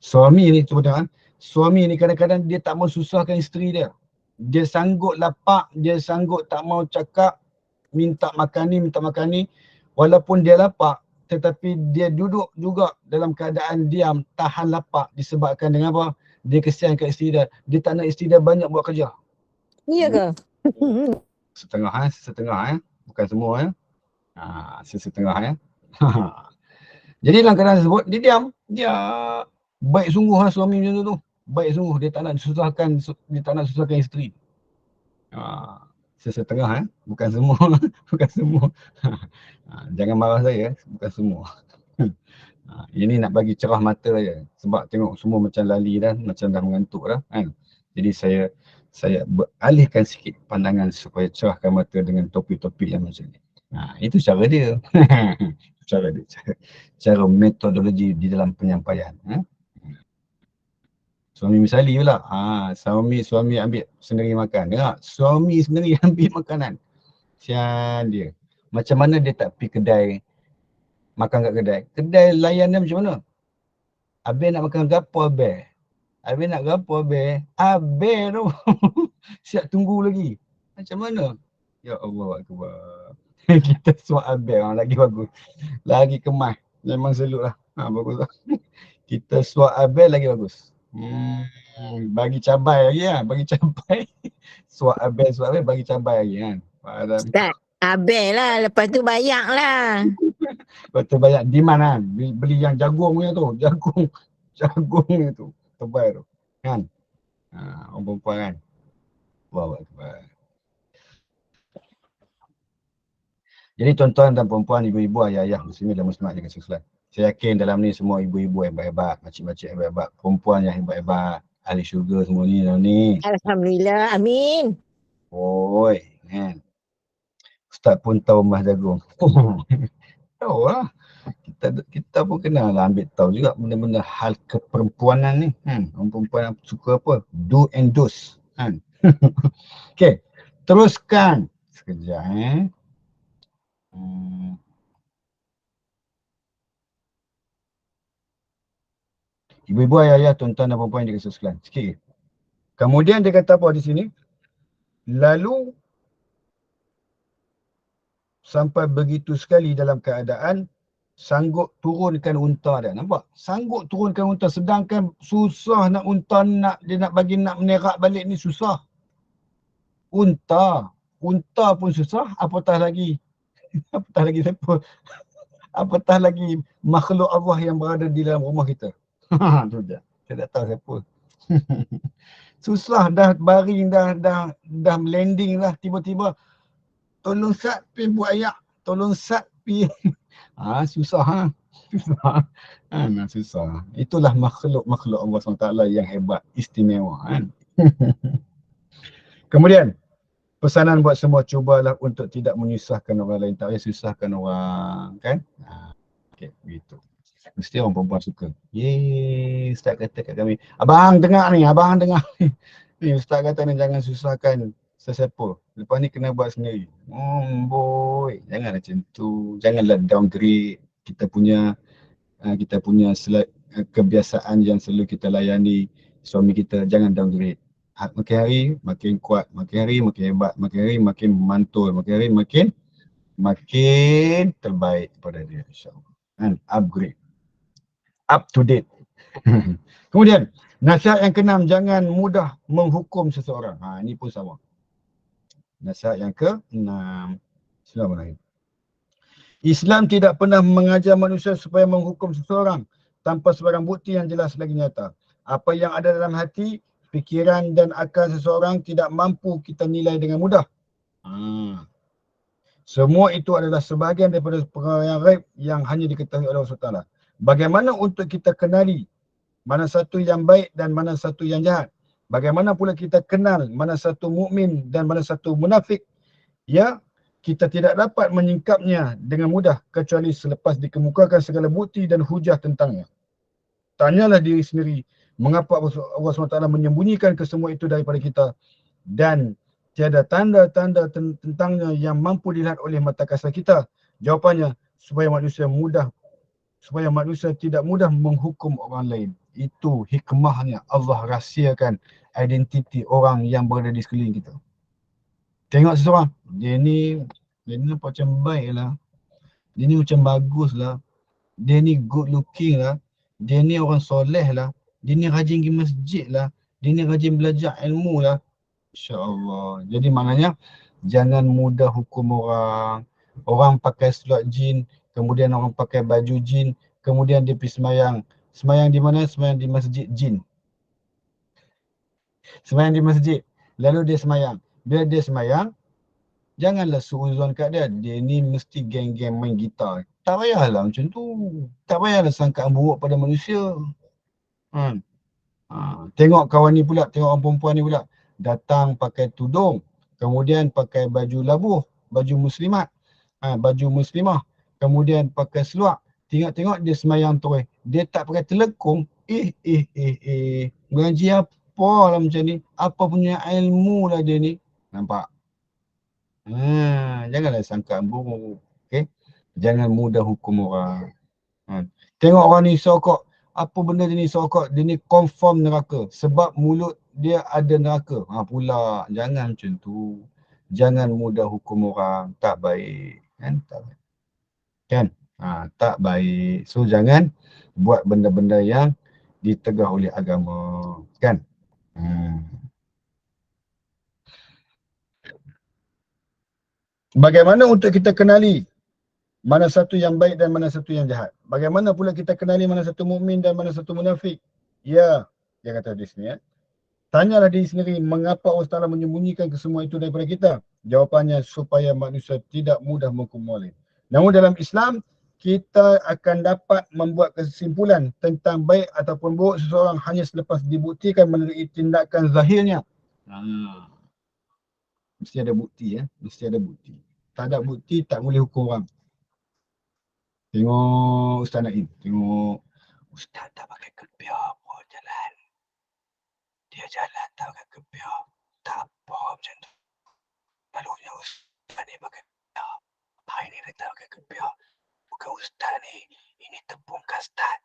S3: Suami ni, cuba tengok. Suami ni kadang-kadang dia tak mau susahkan isteri dia. Dia sanggup lapak, dia sanggup tak mau cakap, minta makan ni. Walaupun dia lapak, tetapi dia duduk juga dalam keadaan diam, tahan lapak disebabkan dengan apa? Dia kesian kat isteri dia. Dia tak nak isteri dia banyak buat kerja.
S6: Iya ke?
S3: Setengah bukan semua setengah Jadi dalam keadaan tersebut dia diam. Dia baik sungguh suami macam tu. Baik sungguh, dia tak nak susahkan isteri. Setengah bukan semua. Bukan semua. Jangan marah saya, bukan semua. Ini nak bagi cerah mata je. Sebab tengok semua macam lali dah, macam dah mengantuk dah kan. Jadi saya beralihkan sikit pandangan supaya cerahkan mata dengan topik-topik yang macam ni. Itu cara dia. Cara metodologi di dalam penyampaian. Suami misali pula. Suami ambil sendiri makan. Dengar, suami sendiri ambil makanan. Sian dia. Macam mana dia tak pergi kedai, makan kat kedai. Kedai layan dia macam mana? Abang nak makan gapo abang? Abang nak gapo abang? Abang tu. Siap tunggu lagi. Macam mana? Ya Allah Akbar. Kita suap abang lagi bagus. Lagi kemas. Memang selut lah. Bagus lah. Kita suap abang lagi bagus. Bagi cabai lagi lah, bagi cabai. Suap abel bagi cabai lagi kan. Faham?
S6: Tak. Abel lah. Lepas tu bayar lah.
S3: Betul banyak demand kan. Beli yang jagung punya tu. Jagung punya tu. Tebal tu. Kan? Orang perempuan kan. Wah, tebal. Jadi tuan-tuan dan perempuan, ibu-ibu, ayah-ayah, muslimin dan muslimat yang sekalian. Saya yakin dalam ni semua ibu-ibu yang hebat-hebat, makcik-makcik yang hebat-hebat, perempuan yang hebat-hebat, ahli syurga semua ni dalam ni.
S6: Alhamdulillah. Amin.
S3: Oi, kan. Ustaz pun tahu emas jagung. Tahu lah. Kita pun kena lah ambil tahu juga benda-benda hal keperempuanan ni. Orang perempuan yang suka apa? Do and do's. Kan? Okay. Teruskan. Sekejap Ibu-ibu, ayah-ayah, tuan-tuan dan perempuan yang dikasih sekalian. Sikit lagi. Kemudian dia kata apa di sini? Lalu sampai begitu sekali dalam keadaan sanggup turunkan unta dia. Nampak? Sanggup turunkan unta sedangkan susah nak unta dia nak bagi nak menerak balik ni susah. Unta pun susah, apatah lagi siapa? Apatah lagi makhluk Allah yang berada di dalam rumah kita. Tu je. Saya tak tahu siapa. Susah dah baring dah landing lah tiba-tiba tolong sat pi buat ayak, tolong sat pi. Susah Susah. Susah. Itulah makhluk Allah SWT yang hebat, istimewa kan. Kemudian pesanan buat semua, cubalah untuk tidak menyusahkan orang lain, tak payah susahkan orang kan. Okey, begitu. Mesti orang perempuan suka. Yeay, Ustaz kata kat kami, abang dengar ni. Ni Ustaz kata ni jangan susahkan sesiapa. Lepas ni kena buat sendiri. Boy, janganlah macam tu. Janganlah downgrade kita punya kebiasaan yang selalu kita layani suami kita. Jangan downgrade. Makin hari makin kuat, makin hari makin hebat, makin hari makin mantul, makin hari makin terbaik kepada dia, insya-Allah. And upgrade. Up to date. Kemudian nasihat yang keenam, jangan mudah menghukum seseorang. Ini pun sama. Nasihat yang keenam. Bismillahirrahmanirrahim. Islam tidak pernah mengajar manusia supaya menghukum seseorang tanpa sebarang bukti yang jelas lagi nyata. Apa yang ada dalam hati, fikiran dan akal seseorang tidak mampu kita nilai dengan mudah. Semua itu adalah sebahagian daripada perkara yang ghaib yang hanya diketahui oleh Allah SWT. Bagaimana untuk kita kenali mana satu yang baik dan mana satu yang jahat? Bagaimana pula kita kenal mana satu mukmin dan mana satu munafik? Ya, kita tidak dapat menyingkapnya dengan mudah kecuali selepas dikemukakan segala bukti dan hujah tentangnya. Tanyalah diri sendiri, mengapa Allah SWT menyembunyikan kesemua itu daripada kita dan tiada tanda-tanda tentangnya yang mampu dilihat oleh mata kasar kita? Jawapannya, supaya manusia tidak mudah menghukum orang lain. Itu hikmahnya Allah rahsiakan identiti orang yang berada di sekeliling kita. Tengok seseorang, dia ni macam baik lah, dia ni macam bagus lah, dia ni good looking lah, dia ni orang soleh lah, dia ni rajin pergi masjid lah, dia ni rajin belajar ilmu lah. InsyaAllah. Jadi maknanya jangan mudah hukum orang. Orang pakai slot jin, kemudian orang pakai baju jin, kemudian dia pergi semayang. Semayang di mana? Semayang di masjid jin. Semayang di masjid. Lalu dia semayang. Bila dia semayang, janganlah suuzon kat dia. Dia ni mesti geng-geng main gitar. Tak payahlah macam tu. Tak payahlah sangkaan buruk pada manusia. Tengok kawan ni pula, tengok orang perempuan ni pula. Datang pakai tudung, kemudian pakai baju labuh, baju muslimat, baju muslimah, kemudian pakai seluar. Tengok dia semayang terus. Dia tak pakai telekung. Ngaji apa lah macam ni? Apa punya ilmu lah dia ni? Nampak? Janganlah sangkaan buruk. Okay? Jangan mudah hukum orang. Tengok orang ni sokok. Apa benda dia ni sokok? Dia ni confirm neraka. Sebab mulut dia ada neraka. Pula. Jangan macam tu. Jangan mudah hukum orang. Tak baik. Kan? Tak baik. Kan? Tak baik. So jangan buat benda-benda yang ditegah oleh agama, kan? Bagaimana untuk kita kenali mana satu yang baik dan mana satu yang jahat? Bagaimana pula kita kenali mana satu mukmin dan mana satu munafik? Ya, dia kata di sini, tanyalah diri sendiri, mengapa Allah Ta'ala menyembunyikan kesemua itu daripada kita? Jawapannya, supaya manusia tidak mudah menghukum orang lain. Namun dalam Islam, kita akan dapat membuat kesimpulan tentang baik ataupun buruk seseorang hanya selepas dibuktikan melalui tindakan zahirnya. Mesti ada bukti, mesti ada bukti. Tak ada bukti, tak boleh hukum orang. Tengok Ustaz Naim, tengok Ustaz tak pakai kepiah pun jalan. Dia jalan tak pakai kepiah. Tak apa macam tu. Lalunya Ustaz ni pakai kepiah. Hari ni dia tak pakai kepiah. Bukan Ustaz ni, ini tepung kastad.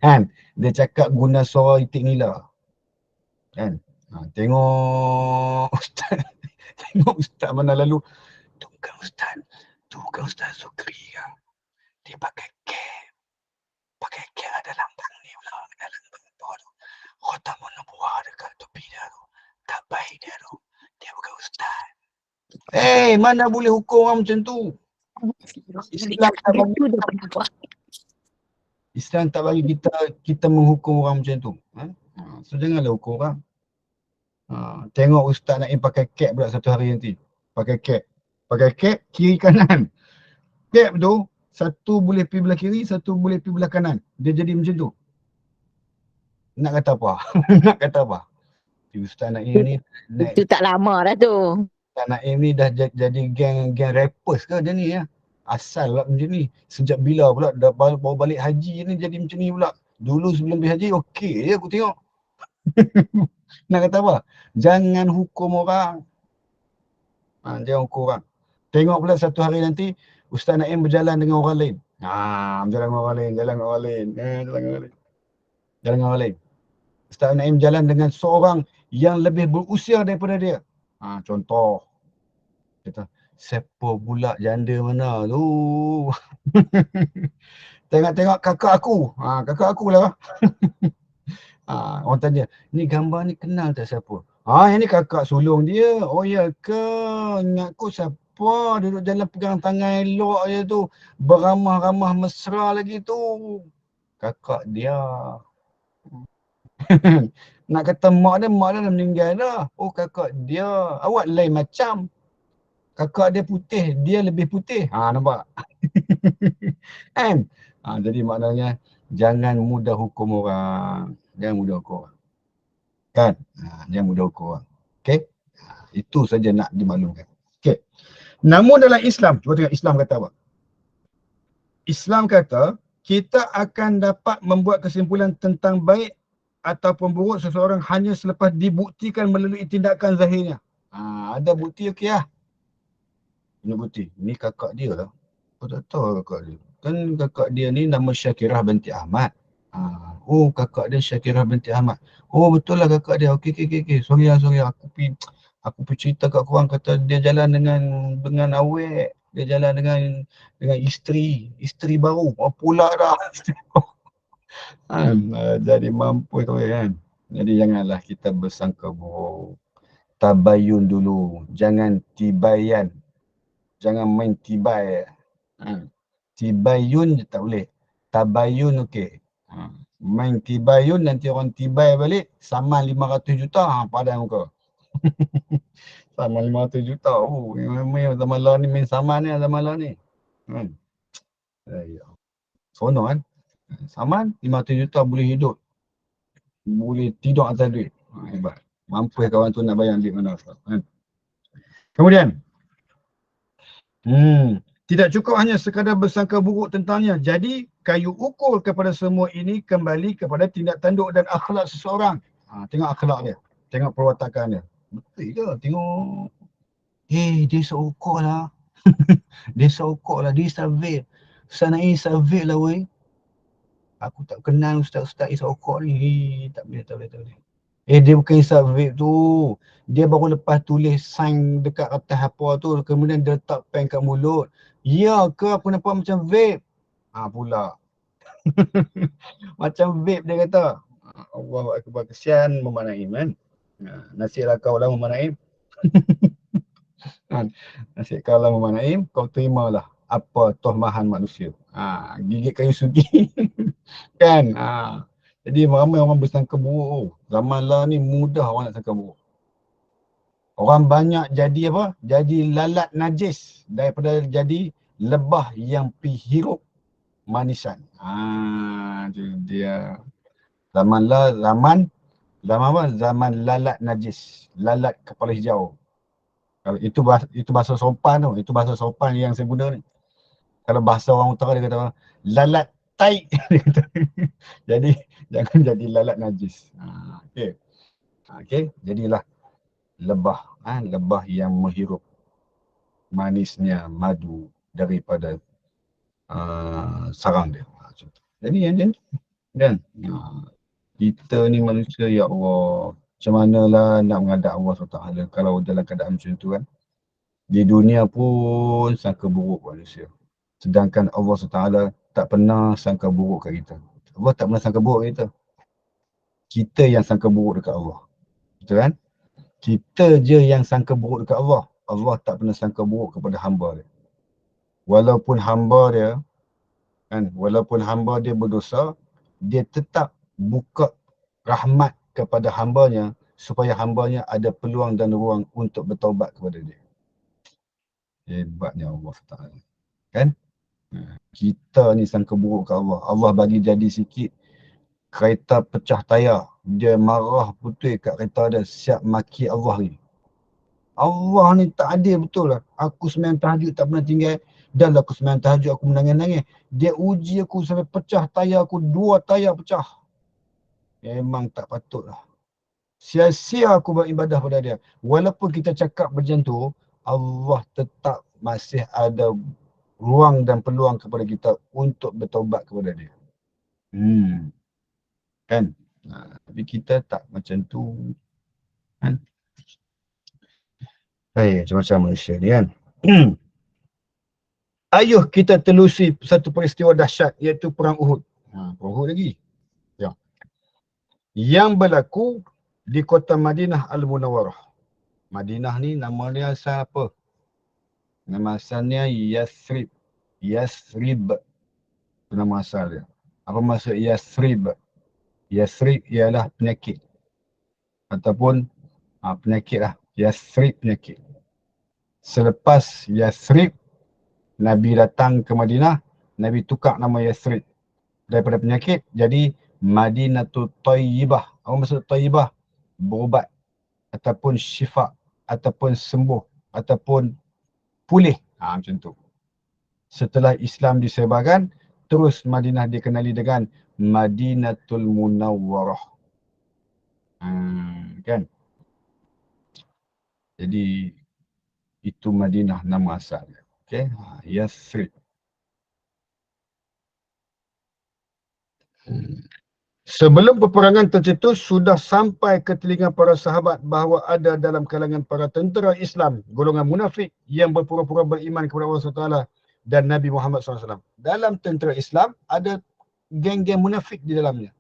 S3: Kan? Dia cakap guna suara itik nila. Kan? Tengok Ustaz. Tengok Ustaz mana lalu. Tu bukan Ustaz. Tu bukan Ustaz Zukri kan. Dia pakai cap. Pakai cap ada lambang ni pula. Ada lambang apa tu. Khotamun Nubuwah dekat topi dia tu. Tak baik dia tu. Dia bukan Ustaz. Mana boleh hukum orang macam tu? Islam tak bagi, Islam tak bagi kita menghukum orang macam tu. So janganlah hukum orang. Tengok Ustaz Naim pakai cap pula satu hari nanti. Pakai cap. Pakai cap kiri kanan. Cap tu satu boleh pergi belah kiri, satu boleh pergi belah kanan. Dia jadi macam tu. Nak kata apa? Nak kata apa? Ustaz Naim ni
S6: Itu tak lama dah tu.
S3: Ustaz Naim ni dah jadi geng rappers ke dia ni ya? Asal lah macam ni. Sejak bila pula dah bawa balik haji ni jadi macam ni pula. Dulu sebelum pergi haji okey je aku tengok. Nak kata apa? Jangan hukum orang. Jangan hukum orang. Tengok pula satu hari nanti Ustaz Naim berjalan dengan orang lain. Berjalan dengan orang lain, jalan dengan orang lain. Jalan dengan orang lain. Ustaz Naim jalan dengan seorang yang lebih berusia daripada dia. Contoh. Kata, siapa pula janda mana tu? Tengok-tengok kakak aku. Kakak aku lah. Orang tanya, ni gambar ni kenal tak siapa? Yang ni kakak sulung dia. Oh ya ke? Ingatku siapa duduk jalan pegang tangan elok je tu. Beramah-ramah mesra lagi tu. Kakak dia. Nak kata mak dia dah meninggal dah. Oh kakak dia. Awak lain macam. Kakak dia putih, dia lebih putih. Nampak? Kan? Jadi maknanya jangan mudah hukum orang. Jangan mudah hukum orang. Kan? Jangan mudah hukum orang. Okey? Itu saja nak dimaklumkan. Okey. Namun dalam Islam, cuba tengok Islam kata apa? Islam kata kita akan dapat membuat kesimpulan tentang baik ataupun buruk seseorang hanya selepas dibuktikan melalui tindakan zahirnya. Ada bukti okey lah. Ini bukti. Ini kakak dia lah. Kau tak tahu kakak dia. Kan kakak dia ni nama Syakirah binti Ahmad. Oh kakak dia Syakirah binti Ahmad. Oh betul lah kakak dia. Okey. Sorry. Aku pergi cerita kat korang kata dia jalan dengan awek. Dia jalan dengan isteri baru. Pula dah. Jadi mampu tu kan. Jadi janganlah kita bersangka buruk. Tabayun dulu. Jangan tibayan. Jangan main tibai. Tibayun je tak boleh. Tabayun okey. Main tibayun nanti orang tibai balik saman 500 juta padan muka. Saman 500 juta. Memang zaman lah ni main saman ni zaman lah ni. Seronok kan? Saman 500 juta boleh hidup. Boleh tidur atas duit. Hebat. Mampu kawan tu nak bayar duit mana kan? Kemudian tidak cukup hanya sekadar bersangka buruk tentangnya. Jadi kayu ukur kepada semua ini kembali kepada tindak tanduk dan akhlak seseorang. Tengok akhlak dia. Tengok perwatakan dia. Betul ke? Tengok. Dia seukur lah. Dia seukur lah. Dia savit. Ustaz Naim savit lah weh. Aku tak kenal Ustaz seukur ni. Tak boleh. Dia bukan hisap vape tu. Dia baru lepas tulis sign dekat atas apa tu. Kemudian dia letak pen kat mulut. Ya ke aku nampak macam vape? Pula. Macam vape dia kata. Allahu Akbar, kesian Muhammad Naim kan. Nasiblah kau lah Muhammad Naim. Nasib kau lah Muhammad Naim, kau terimalah apa tohmahan manusia. Gigit kayu sugi. Kan? Jadi ramai orang bersangka buruk. Oh, zaman lah ni mudah orang nak sangka buruk. Orang banyak jadi apa? Jadi lalat najis daripada jadi lebah yang pihirup manisan. Itu dia. Zaman apa? Zaman lalat najis, lalat kepala hijau. Kalau itu bahasa sopan tu, itu bahasa sopan yang saya guna ni. Kalau bahasa orang utara dia kata lalat tai. Jadi jangan jadi lalat najis. Okey. Okey, jadilah lebah, lebah yang menghirup manisnya madu daripada sarang dia. Jadi yang kan, kita ni manusia, ya Allah, macam manalah nak menghadap Allah SWT kalau dalam keadaan macam tu kan. Di dunia pun sangka buruk manusia, sedangkan Allah SWT tak pernah sangka buruk kat kita. Allah tak pernah sangka buruk kat kita. Kita yang sangka buruk dekat Allah. Betul kan? Kita je yang sangka buruk dekat Allah. Allah tak pernah sangka buruk kepada hamba dia. Walaupun hamba dia berdosa, dia tetap buka rahmat kepada hambanya supaya hambanya ada peluang dan ruang untuk bertaubat kepada dia. Hebatnya Allah SWT. Kan? Kita ni sangka buruk ke Allah. Allah bagi jadi sikit kereta pecah tayar, dia marah betul kat kereta dia, siap maki Allah ni. Allah ni tak adil betul lah. Aku sembahyang tahajud tak pernah tinggal. Dan aku sembahyang tahajud aku menangis-nangis. Dia uji aku sampai pecah tayar aku, 2 tayar pecah. Memang tak patut lah. Sia-sia aku beribadah pada dia. Walaupun kita cakap macam tu, Allah tetap masih ada ruang dan peluang kepada kita untuk bertaubat kepada dia. Kan? Tapi kita tak macam tu. Kan? Macam-macam manusia ni kan. Ayuh kita telusuri satu peristiwa dahsyat, iaitu Perang Uhud. Perang Uhud lagi. Ya. Yang berlaku di kota Madinah Al-Munawwarah. Madinah ni nama dia asal apa? Nama asalnya Yathrib. Yathrib. Itu nama asal dia. Apa maksud Yathrib? Yathrib ialah penyakit. Ataupun penyakit lah. Yathrib penyakit. Selepas Yathrib, Nabi datang ke Madinah, Nabi tukar nama Yathrib. Daripada penyakit, jadi Madinatul Tayyibah. Apa maksud Tayyibah? Berubat. Ataupun syifa. Ataupun sembuh. Ataupun pulih. Macam tu. Setelah Islam disebarkan, terus Madinah dikenali dengan Madinatul Munawwarah. Kan? Jadi, itu Madinah nama asalnya. Okay? Yathrib. Sebelum peperangan tercetus, sudah sampai ke telinga para sahabat bahawa ada dalam kalangan para tentera Islam golongan munafik yang berpura-pura beriman kepada Allah SWT dan Nabi Muhammad SAW. Dalam tentera Islam ada geng-geng munafik di dalamnya.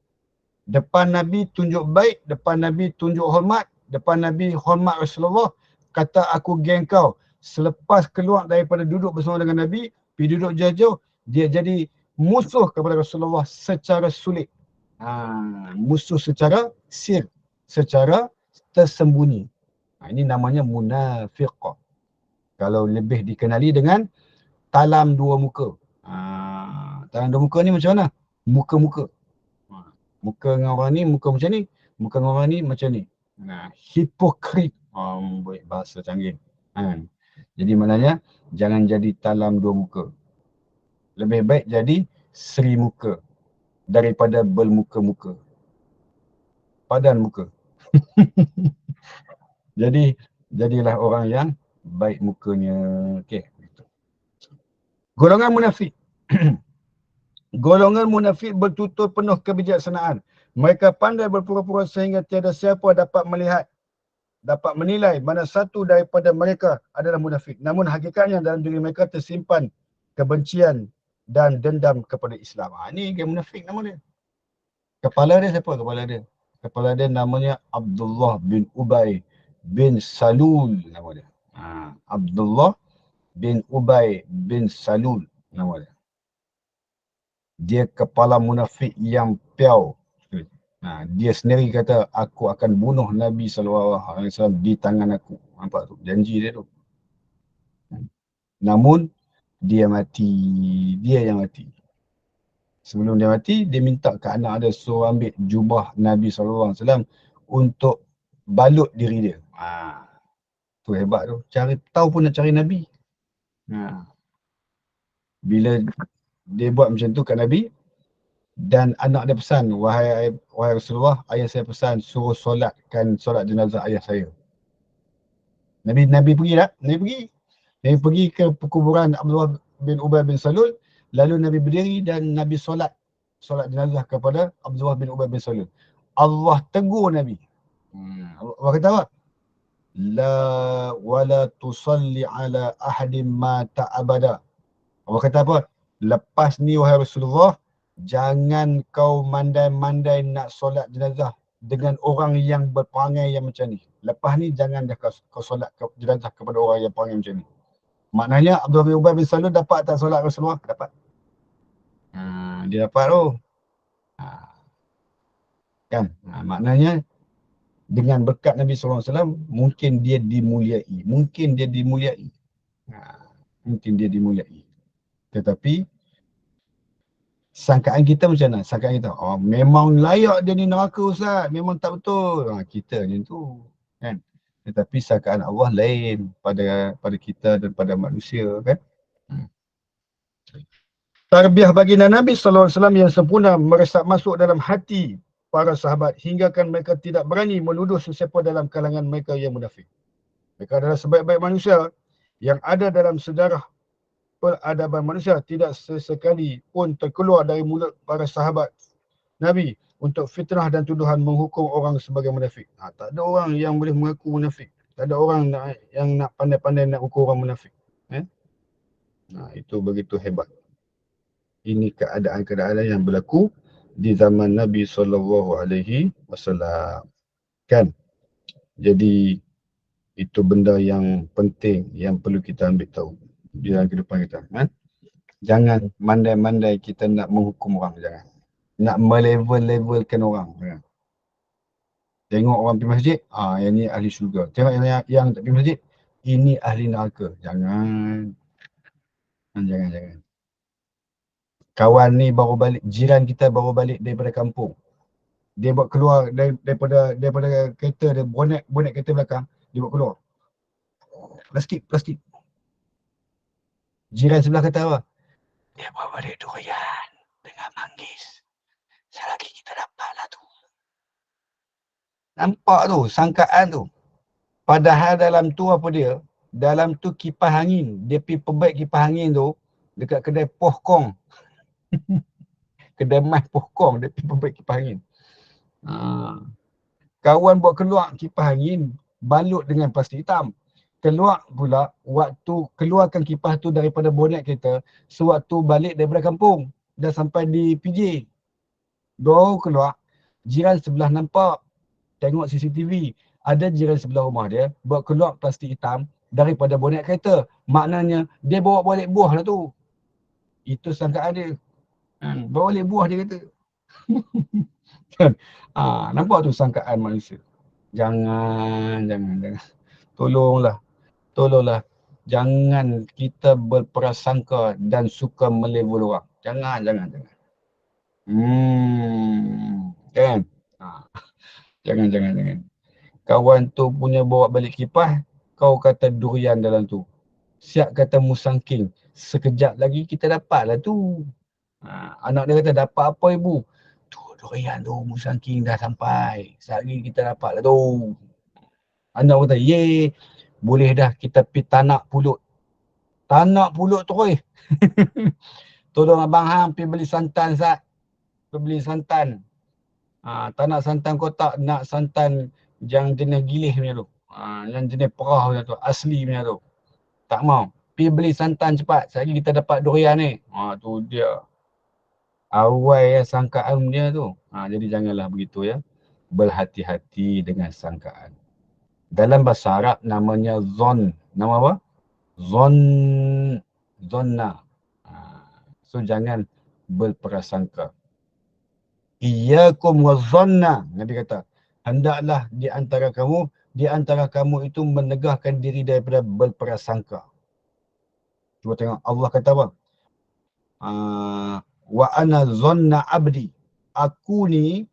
S3: Depan Nabi tunjuk baik, depan Nabi tunjuk hormat, depan Nabi hormat Rasulullah, kata aku geng kau. Selepas keluar daripada duduk bersama dengan Nabi, pergi duduk jauh-jauh, dia jadi musuh kepada Rasulullah secara sulit. Musuh secara sir, secara tersembunyi. Ini namanya munafiq. Kalau lebih dikenali dengan talam dua muka. Talam dua muka ni macam mana? Muka-muka. Muka dengan orang ni, muka macam ni. Muka dengan orang ni macam ni. Hipokrit. Baik, bahasa canggih. Jadi maknanya, jangan jadi talam dua muka. Lebih baik jadi seri muka daripada bermuka-muka. Padan muka. Jadi, jadilah orang yang baik mukanya. Okey. Golongan munafik. Golongan munafik bertutur penuh kebijaksanaan. Mereka pandai berpura-pura sehingga tiada siapa dapat melihat, dapat menilai mana satu daripada mereka adalah munafik. Namun hakikatnya dalam diri mereka tersimpan kebencian dan dendam kepada Islam. Ni geng munafik nama dia. Kepala dia siapa? Kepala dia namanya Abdullah bin Ubay bin Salul nama dia. Abdullah bin Ubay bin Salul nama dia. Dia kepala munafik yang piau. Dia sendiri kata, aku akan bunuh Nabi SAW di tangan aku. Nampak tu? Janji dia tu. Namun, dia mati. Dia yang mati. Sebelum dia mati, dia minta ke anak dia suruh ambil jubah Nabi SAW untuk balut diri dia. Tu hebat tu. Tahu pun nak cari Nabi. Bila dia buat macam tu kat Nabi, dan anak dia pesan, wahai Rasulullah, ayah saya pesan suruh solatkan solat jenazah ayah saya. Nabi pergi tak? Nabi pergi ke perkuburan Abdullah bin Ubay bin Salul, lalu Nabi berdiri dan Nabi solat jenazah kepada Abdullah bin Ubay bin Salul. Allah tegur Nabi. Allah kata apa? La wala tusalli ala ahadin mata abada. Allah kata apa? Lepas ni wahai Rasulullah, jangan kau mandai-mandai nak solat jenazah dengan orang yang berperangai yang macam ni. Lepas ni jangan dah kau solat jenazah kepada orang yang perangai macam ni. Maknanya Abdullah bin Ubay bin Salul dapat tak solat Rasulullah? Dapat. Dia dapat tu. Kan? Maknanya dengan berkat Nabi SAW mungkin dia dimuliai. Mungkin dia dimuliai. Tetapi sangkaan kita macam mana? Sangkaan kita, memang layak dia ni neraka Ustaz, memang tak betul. Kita macam tu, kan? Tetapi sangkaan Allah lain pada kita dan pada manusia, kan? Tarbiyah baginda Nabi SAW yang sempurna meresap masuk dalam hati para sahabat hinggakan mereka tidak berani menuduh sesiapa dalam kalangan mereka yang munafik. Mereka adalah sebaik-baik manusia yang ada dalam sejarah peradaban manusia, tidak sesekali pun terkeluar dari mulut para sahabat Nabi untuk fitnah dan tuduhan menghukum orang sebagai munafik. Tak ada orang yang boleh mengaku munafik. Tak ada orang yang nak pandai-pandai nak ukur orang munafik. Itu begitu hebat. Ini keadaan-keadaan yang berlaku di zaman Nabi SAW. Kan? Jadi itu benda yang penting yang perlu kita ambil tahu di dalam kehidupan kita. Jangan mandai-mandai kita nak menghukum orang, jangan. Nak melevel-levelkan orang. Jangan. Tengok orang pergi masjid, yang ni ahli syurga. Tengok yang tak pergi masjid, ini ahli neraka. Jangan. Jangan. Kawan ni baru balik, jiran kita baru balik daripada kampung. Dia buat keluar daripada kereta, dia bonet kereta belakang, dia buat keluar. Plastik. Jiran sebelah kata apa? Dia bawa balik durian dengan manggis. Selagi kita dapat lah tu. Nampak tu, sangkaan tu. Padahal dalam tu apa dia? Dalam tu kipas angin. Dia pergi perbaik kipas angin tu dekat kedai Pohkong. Kedai mas Pohkong, dia pergi perbaik kipas angin. Kawan buat keluar kipas angin, balut dengan plastik hitam. Keluar pula, waktu keluarkan kipas tu daripada bonet kereta, sewaktu balik daripada kampung, dah sampai di PJ. Baru keluar, jiran sebelah nampak, tengok CCTV, ada jiran sebelah rumah dia, buat keluar plastik hitam daripada bonet kereta. Maknanya, dia bawa balik buah lah tu. Itu sangkaan dia. Bawa balik buah dia kata. Nampak tu sangkaan manusia. Jangan. Tolonglah. Jangan kita berprasangka dan suka melevel orang. Jangan. Kan? Jangan. Kawan tu punya bawa balik kipas, kau kata durian dalam tu. Siap kata musangking. Sekejap lagi kita dapat lah tu. Anak dia kata, dapat apa ibu? Tu durian tu, musangking dah sampai. Sekejap lagi kita dapat lah tu. Anak kata, ye, boleh dah kita pergi tanak pulut. Tanak pulut terus. Tolong abang hang pergi beli santan Zat. Beli santan. Tak nak santan kotak, nak santan yang jenis gilih punya tu. Yang jenis perah punya tu, asli punya tu. Tak mau. Pergi beli santan cepat. Sehari kita dapat durian ni. Tu dia. Awal sangkaan dia tu. Jadi janganlah begitu ya. Berhati-hati dengan sangkaan. Dalam bahasa Arab namanya zon. Nama apa? Zonna. So jangan berprasangka. Iyyakum wazanna. Nabi kata, hendaklah di antara kamu itu menegahkan diri daripada berprasangka. Cuba tengok Allah kata apa? Wa ana zanna abdi. Aku ni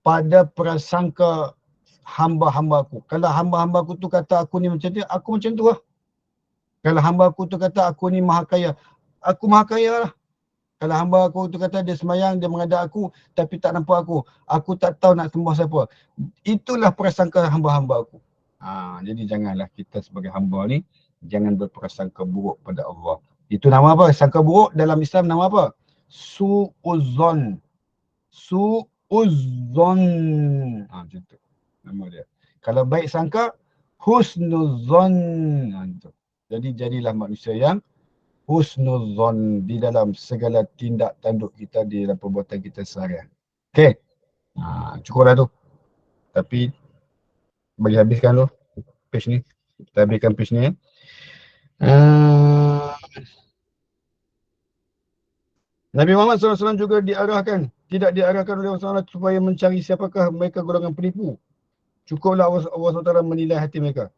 S3: pada prasangka hamba-hamba aku. Kalau hamba-hamba aku tu kata aku ni macam tu, aku macam tu lah. Kalau hamba aku tu kata aku ni maha kaya, aku maha kaya lah. Kalau hamba aku tu kata dia semayang, dia menghadap aku tapi tak nampak aku tak tahu nak sembah siapa. Itulah prasangka hamba-hamba aku. Jadi janganlah kita sebagai hamba ni, jangan berprasangka buruk pada Allah. Itu nama apa? Sangka buruk dalam Islam nama apa? Su'uzzon. Su'uzzon. Macam tu. Nama dia. Kalau baik sangka, husnuzzon. Jadi jadilah manusia yang husnuzzon di dalam segala tindak tanduk kita, di dalam perbuatan kita seharian. Okey. Cukuplah tu. Tapi bagi habiskan dulu page ni. Kita habiskan page ni ya. Nabi Muhammad SAW juga tidak diarahkan oleh Allah SWT supaya mencari siapakah mereka golongan penipu. Cukuplah Allah SWT menilai hati mereka.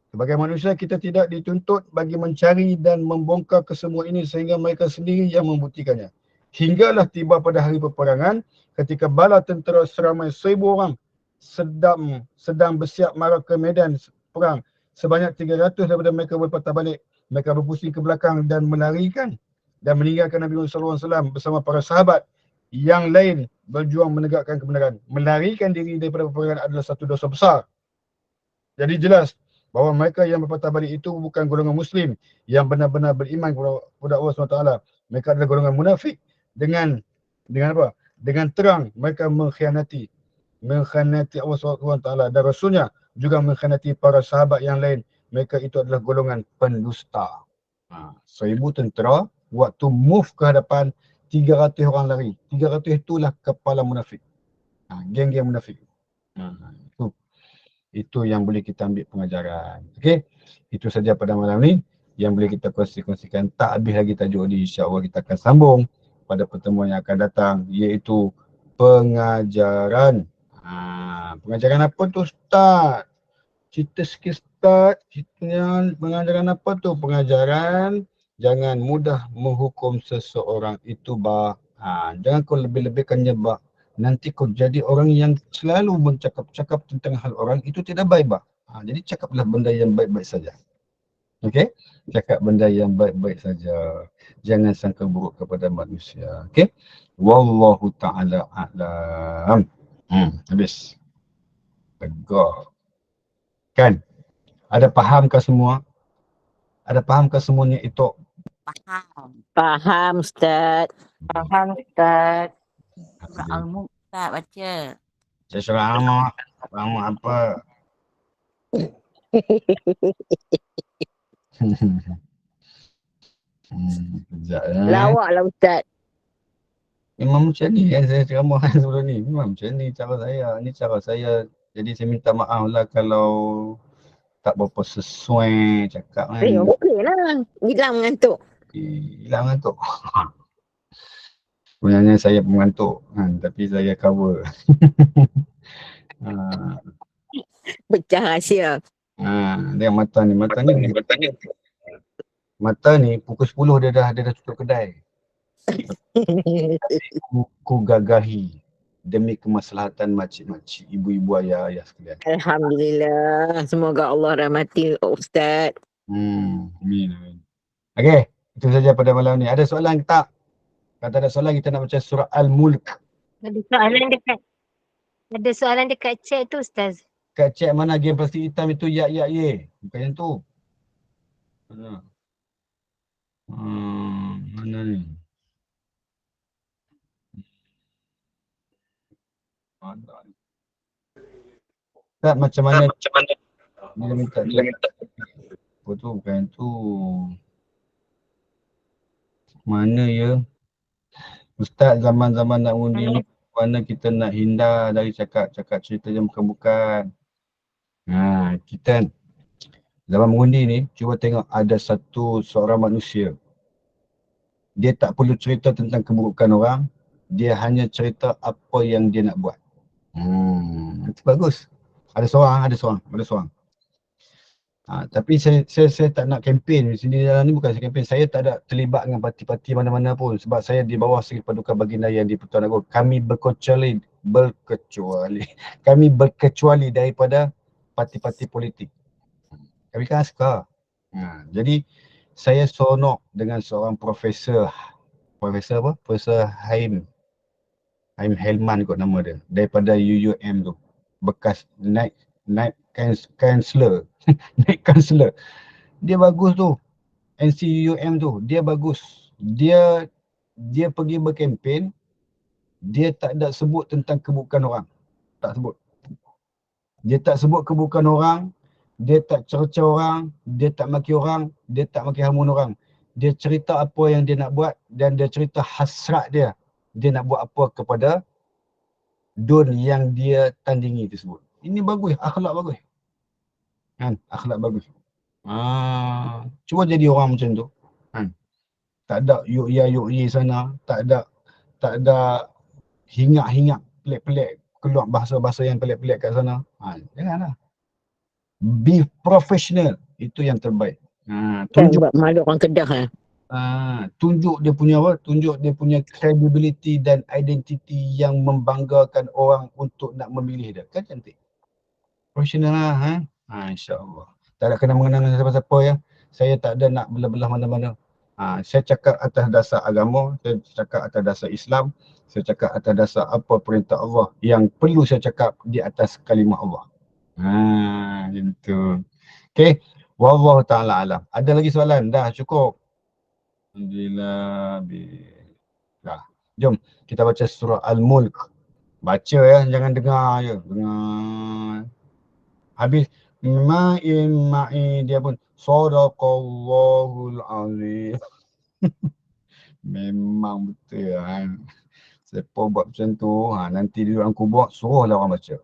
S3: Sebagai manusia, kita tidak dituntut bagi mencari dan membongkar kesemua ini sehingga mereka sendiri yang membuktikannya. Hinggalah tiba pada hari peperangan, ketika bala tentera seramai 1,000 orang sedang bersiap mara ke medan perang. Sebanyak 300 daripada mereka berpatah balik. Mereka berpusing ke belakang dan melarikan dan meninggalkan Nabi Muhammad SAW bersama para sahabat yang lain berjuang menegakkan kebenaran. Melarikan diri daripada peperangan adalah satu dosa besar. Jadi jelas bahawa mereka yang berpatah balik itu bukan golongan Muslim yang benar-benar beriman kepada Allah SWT. Mereka adalah golongan munafik. Dengan apa? Dengan terang mereka mengkhianati Allah SWT dan Rasulnya, juga mengkhianati para sahabat yang lain. Mereka itu adalah golongan pendusta. 1,000 tentera waktu move ke hadapan, 300 orang lari. 300 itulah kepala munafik. Geng-geng munafik. Itu yang boleh kita ambil pengajaran. Okey, itu saja pada malam ni yang boleh kita kongsikan. Tak habis lagi tajuk ni, insya-Allah kita akan sambung pada pertemuan yang akan datang, iaitu pengajaran. Pengajaran apa tu Ustaz? Cerita sikit Ustaz. Pengajaran apa tu? Pengajaran jangan mudah menghukum seseorang itu jangan kau lebih-lebihkannya nanti kau jadi orang yang selalu mencakap-cakap tentang hal orang itu tidak baik jadi cakaplah benda yang baik-baik saja. Okey? Cakap benda yang baik-baik saja. Jangan sangka buruk kepada manusia. Okey? Wallahu ta'ala a'lam. Habis. Tegak. Kan? Ada fahamkah semua? Ada fahamkah semuanya itu?
S6: Faham Ustaz.
S4: Faham Ustaz. Surah Al-Mulk Ustaz baca.
S3: Saya surah Al-Mulk. Al-Mulk apa? Sekejap
S6: Lawak lah Ustaz.
S3: Memang macam ni kan saya ceramah sebelum ni. Memang macam ni cara saya. Ni cara saya. Jadi saya minta maaf lah kalau tak berapa sesuai cakap kan.
S6: Okey lah. Hilang mengantuk.
S3: Hilang ngantuk. Sebenarnya saya mengantuk kan, tapi saya cover.
S6: Pecah rahsia.
S3: Dia mata ni pukul 10 dia dah tutup kedai. Ku gagahi demi kemaslahatan makcik-makcik, ibu-ibu, ayah-ayah sekalian.
S6: Alhamdulillah. Semoga Allah rahmati Ustaz.
S3: Amin. Okey, itu saja pada malam ni. Ada soalan ke tak? Kalau tak ada soalan, kita nak baca surah Al-Mulk.
S7: Ada soalan dekat chat tu Ustaz.
S3: Kat chat mana game plastik hitam itu ye. Bukan yang tu. Mana? Mana ni? Tak macam mana dia minta. Apa tu? Bukan tu. Mana ya? Ustaz, zaman-zaman nak undi ni, mana kita nak hindar dari cakap-cakap cerita yang bukan-bukan. Kita zaman mengundi ni, cuba tengok ada seorang manusia. Dia tak perlu cerita tentang keburukan orang, dia hanya cerita apa yang dia nak buat. Itu bagus. Ada seorang. Tapi saya tak nak kempen di sini dalam ni, bukan saya kempen. Saya tak ada terlibat dengan parti-parti mana-mana pun sebab saya di bawah Seri Paduka Baginda yang di Pertuan Agong. Kami berkecuali daripada parti-parti politik. Kami kan suka. Jadi saya seronok dengan seorang Profesor Haim Helman kot nama dia, daripada UUM tu, bekas naik kansler. Naik kansler. Dia bagus tu. NCUM tu, dia bagus. Dia pergi berkempen, dia tak ada sebut tentang keburukan orang. Tak sebut. Dia tak sebut keburukan orang, dia tak cerca orang, dia tak maki orang, dia tak maki hamun orang. Dia cerita apa yang dia nak buat dan dia cerita hasrat dia. Dia nak buat apa kepada dun yang dia tandingi tersebut. Ini bagus, akhlak bagus. Akhlak bagus. Cuba jadi orang macam tu. Tak ada yuk ye sana, tak ada hingat-hingat pelik-pelik, keluar bahasa-bahasa yang pelik-pelik kat sana. Janganlah. Be professional, itu yang terbaik.
S6: Tunjuk buat malu orang Kedah lah.
S3: Tunjuk dia punya credibility dan identiti yang membanggakan orang untuk nak memilih dia. Kan cantik. Professional lah. InsyaAllah. Tak ada kena mengenal dengan siapa-siapa ya. Saya tak ada nak belah-belah mana-mana. Saya cakap atas dasar agama, saya cakap atas dasar Islam, saya cakap atas dasar apa perintah Allah yang perlu saya cakap di atas kalimah Allah. Gitu. Okay. Wallahu ta'ala alam. Ada lagi soalan? Dah cukup. Alhamdulillah. Dah. Jom kita baca surah Al-Mulk. Baca ya, jangan dengar je. Dengar. Habis ma'i dia pun Sadaqallahul Azim. Memang betul kan. Siapa buat macam tu, nanti di dalam kubur suruhlah orang baca.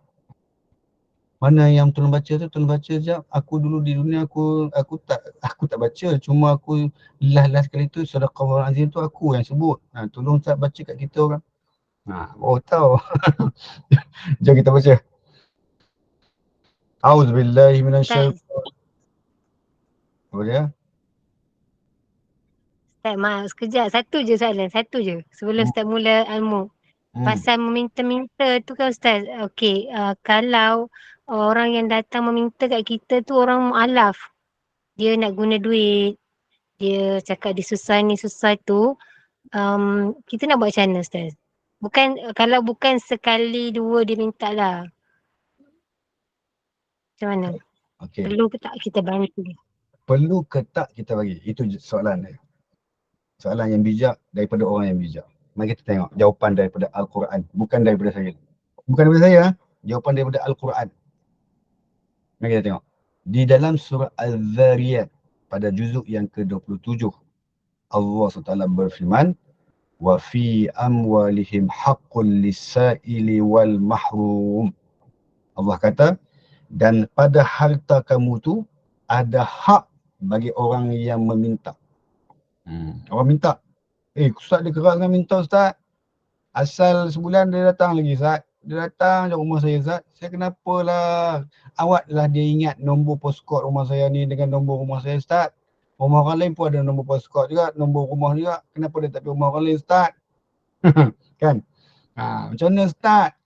S3: Mana yang tolong baca tu, tolong baca sekejap. Aku dulu di dunia aku tak baca, cuma aku last kali tu Sadaqallahul Azim tu aku yang sebut. Tolong tak baca kat kita orang. Tahu. Jom kita baca. A'udzubillahi minasyaitanir. Apa dia?
S7: Ustaz, maaf sekejap. Satu je soalan. Sebelum Ustaz mula ilmu. Pasal meminta-minta tu kan Ustaz. Okey, kalau orang yang datang meminta kat kita tu orang mu'alaf. Dia nak guna duit. Dia cakap dia susah ni, susah tu. Kita nak buat macam mana Ustaz? Kalau bukan sekali dua dia minta lah. Macam mana?
S3: Okay.
S7: Perlu ke tak kita bantu dia?
S3: Perlu ke tak kita bagi? Itu soalan dia. Soalan yang bijak daripada orang yang bijak. Mari kita tengok jawapan daripada Al-Quran. Bukan daripada saya. Jawapan daripada Al-Quran. Mari kita tengok. Di dalam surah Al-Zariyat pada juzuk yang ke-27, Allah SWT berfirman, wa fi amwalihim haqqul lis-sa'ili wal mahrum. Allah kata, dan pada harta kamu tu ada hak bagi orang yang meminta. Orang minta. Ustaz dia keras dengan minta Ustaz. Asal sebulan dia datang lagi Ustaz. Dia datang je rumah saya Ustaz. Saya kenapalah. Awaklah dia ingat nombor postcode rumah saya ni dengan nombor rumah saya Ustaz. Rumah orang lain pun ada nombor postcode juga, nombor rumah juga. Kenapa dia tak pergi rumah orang lain Ustaz? Kan? Macam mana Ustaz?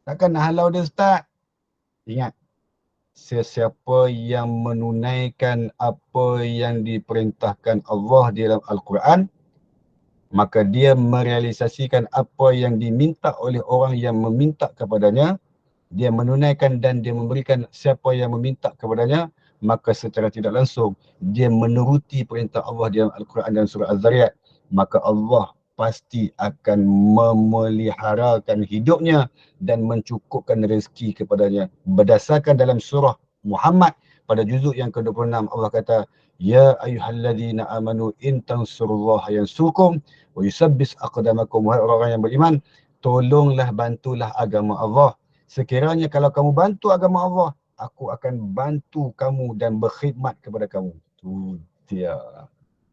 S3: Takkan nak halau dia Ustaz? Ingat. Sesiapa yang menunaikan apa yang diperintahkan Allah di dalam Al-Quran, maka dia merealisasikan apa yang diminta oleh orang yang meminta kepadanya, dia menunaikan dan dia memberikan siapa yang meminta kepadanya, maka secara tidak langsung dia menuruti perintah Allah di dalam Al-Quran dan surah Az-Zariyat, maka Allah pasti akan memeliharakan hidupnya dan mencukupkan rezeki kepadanya. Berdasarkan dalam surah Muhammad pada juzuk yang ke-26, Allah kata, Ya ayyuhalladzina amanu in tansurullaha yansurkum wa yusabbis aqdamakum. Wahai orang-orang yang beriman, tolonglah, bantulah agama Allah. Sekiranya kalau kamu bantu agama Allah, aku akan bantu kamu dan berkhidmat kepada kamu. Tu dia.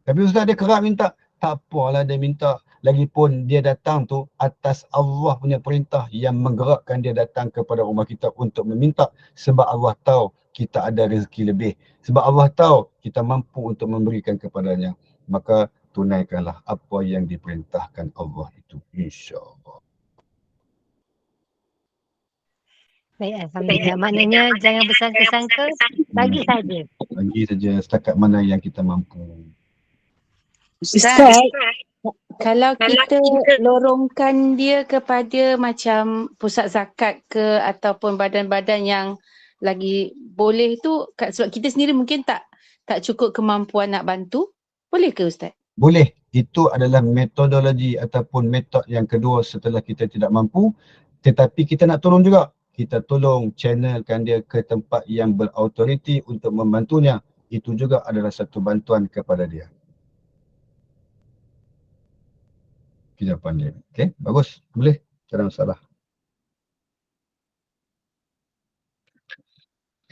S3: Tapi ustaz dia kerap minta. Tak apalah dia minta. Lagipun dia datang tu atas Allah punya perintah yang menggerakkan dia datang kepada rumah kita untuk meminta. Sebab Allah tahu kita ada rezeki lebih. Sebab Allah tahu kita mampu untuk memberikan kepadanya. Maka tunaikanlah apa yang diperintahkan Allah itu. InsyaAllah.
S7: Baik, Alhamdulillah. Maknanya jangan bersangka-sangka, bagi saja.
S3: Bagi saja setakat mana yang kita mampu.
S5: Ustaz,
S1: Kalau
S5: kalau kita
S1: kita-
S5: lorongkan dia kepada macam pusat zakat ke ataupun badan-badan yang lagi boleh tu, sebab kita sendiri mungkin tak cukup kemampuan nak bantu, boleh ke Ustaz?
S3: Boleh. Itu adalah metodologi ataupun metod yang kedua setelah kita tidak mampu. Tetapi kita nak tolong juga. Kita tolong channelkan dia ke tempat yang berautoriti untuk membantunya. Itu juga adalah satu bantuan kepada dia. Jawapan dia. Okey, bagus. Boleh. Tak ada masalah.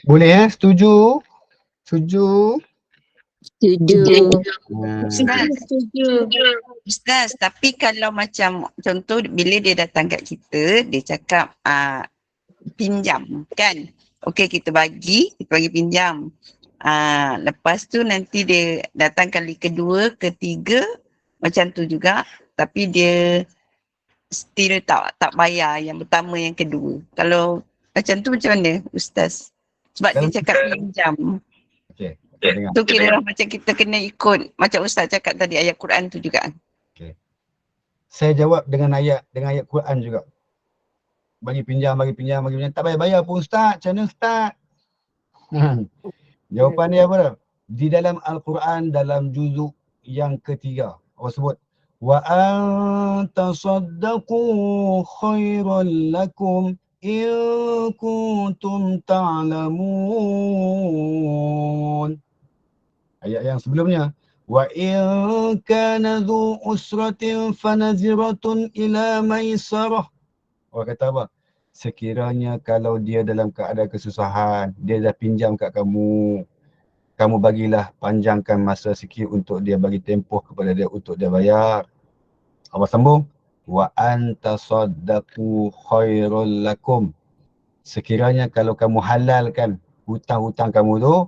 S3: Boleh setuju? Setuju?
S6: Setuju.
S8: Ustaz, tapi kalau macam contoh bila dia datang kat kita, dia cakap pinjam kan. Okey, kita bagi pinjam. Lepas tu nanti dia datang kali kedua, ketiga macam tu juga, tapi dia still tak bayar yang pertama, yang kedua. Kalau macam tu macam mana Ustaz? Sebab dia cakap pinjam.
S3: Okey, kita dengar.
S8: Tu kira macam kita kena ikut macam Ustaz cakap tadi ayat Quran tu juga.
S3: Saya jawab dengan ayat Quran juga. Bagi pinjam. Tak bayar pun Ustaz. Macam mana Ustaz? Jawapan dia apa dah? Di dalam Al-Quran, dalam juzuk yang ketiga, Allah sebut, wa antasaddaqu khairan lakum in kuntum ta'lamun. Ayat yang sebelumnya, wa in kana dhu usratin fanaziratun ila maisarah. Allah kata apa? Sekiranya kalau dia dalam keadaan kesusahan, dia dah pinjam kat kamu, kamu bagilah, panjangkan masa sikit untuk dia, bagi tempoh kepada dia untuk dia bayar. Allah sambung, wa antasaddaqu khairul lakum. Sekiranya kalau kamu halalkan hutang-hutang kamu tu,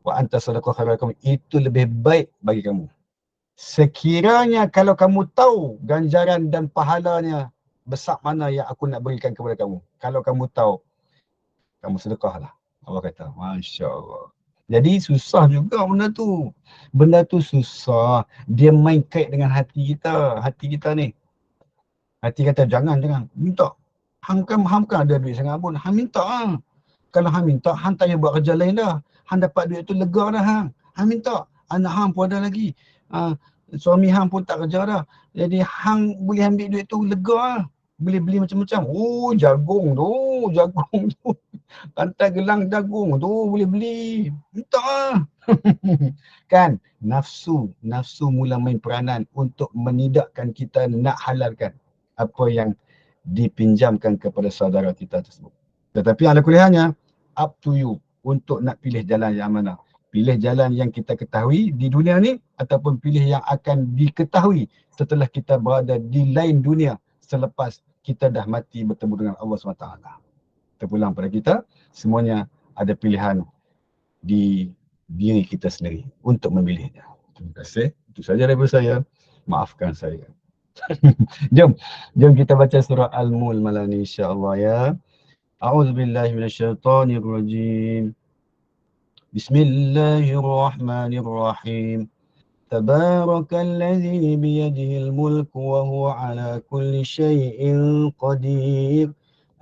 S3: wa antasaddaqu khairul lakum, itu lebih baik bagi kamu. Sekiranya kalau kamu tahu ganjaran dan pahalanya besar mana yang aku nak berikan kepada kamu. Kalau kamu tahu, kamu sedekahlah. Allah kata, Masya Allah. Jadi susah juga benda tu. Benda tu susah. Dia main kait dengan hati kita. Hati kita ni. Hati kata, jangan. Minta. Hang kan ada duit sangat pun. Hang minta lah. Kalau hang minta, hang tak payah buat kerja lain dah. Hang dapat duit tu lega dah hang. Hang minta. Anak hang pun ada lagi. Suami hang pun tak kerja dah. Jadi hang boleh ambil duit tu lega lah. Boleh beli macam-macam. Oh, jagung tu. Rantai gelang jagung tu boleh beli. Minta lah. Kan? Nafsu mula main peranan untuk menidakkan kita nak halalkan apa yang dipinjamkan kepada saudara kita tersebut. Tetapi ala kuliahnya, up to you untuk nak pilih jalan yang mana. Pilih jalan yang kita ketahui di dunia ni, ataupun pilih yang akan diketahui setelah kita berada di lain dunia selepas kita dah mati bertemu dengan Allah SWT. Terpulang pada kita, semuanya ada pilihan di diri kita sendiri untuk memilihnya. Terima kasih. Itu saja daripada saya. Maafkan saya. Jom kita baca surah Al-Mulk malam ni insya-Allah ya. A'udzubillahi minasyaitonirrajim. Bismillahirrahmanirrahim. Tabarakalladzi biyadihil mulku wa huwa ala kulli syai'in qadir.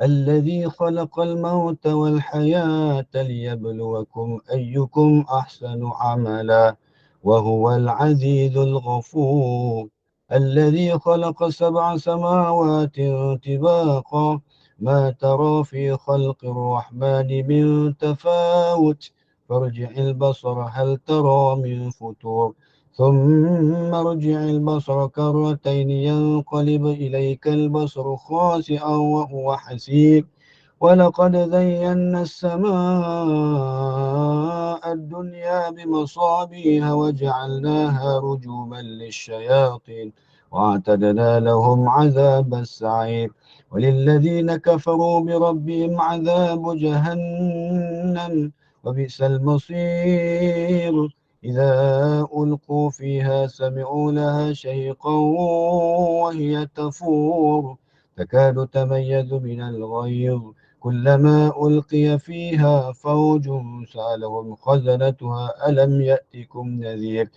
S3: Alladzi khalaqal mauta wal hayata liyabluwakum ayyukum ahsanu amala wa huwal azizul ghafur. الذي خلق 7 سماوات طباقا ما ترى في خلق الرحمن من تفاوت فارجع البصر هل ترى من فتور ثم ارجع البصر كرتين ينقلب إليك البصر خاسئا وهو حسير ولقد زينا السماء الدنيا بمصابيح وجعلناها رجوما للشياطين واعتدنا لهم عذاب السعير وللذين كفروا بربهم عذاب جهنم وبئس المصير إذا ألقوا فيها سمعوا لها شهيقا وهي تفور تكاد تميز من الغيظ كلما ألقي فيها فوج سألهم خزنتها ألم يأتكم نذير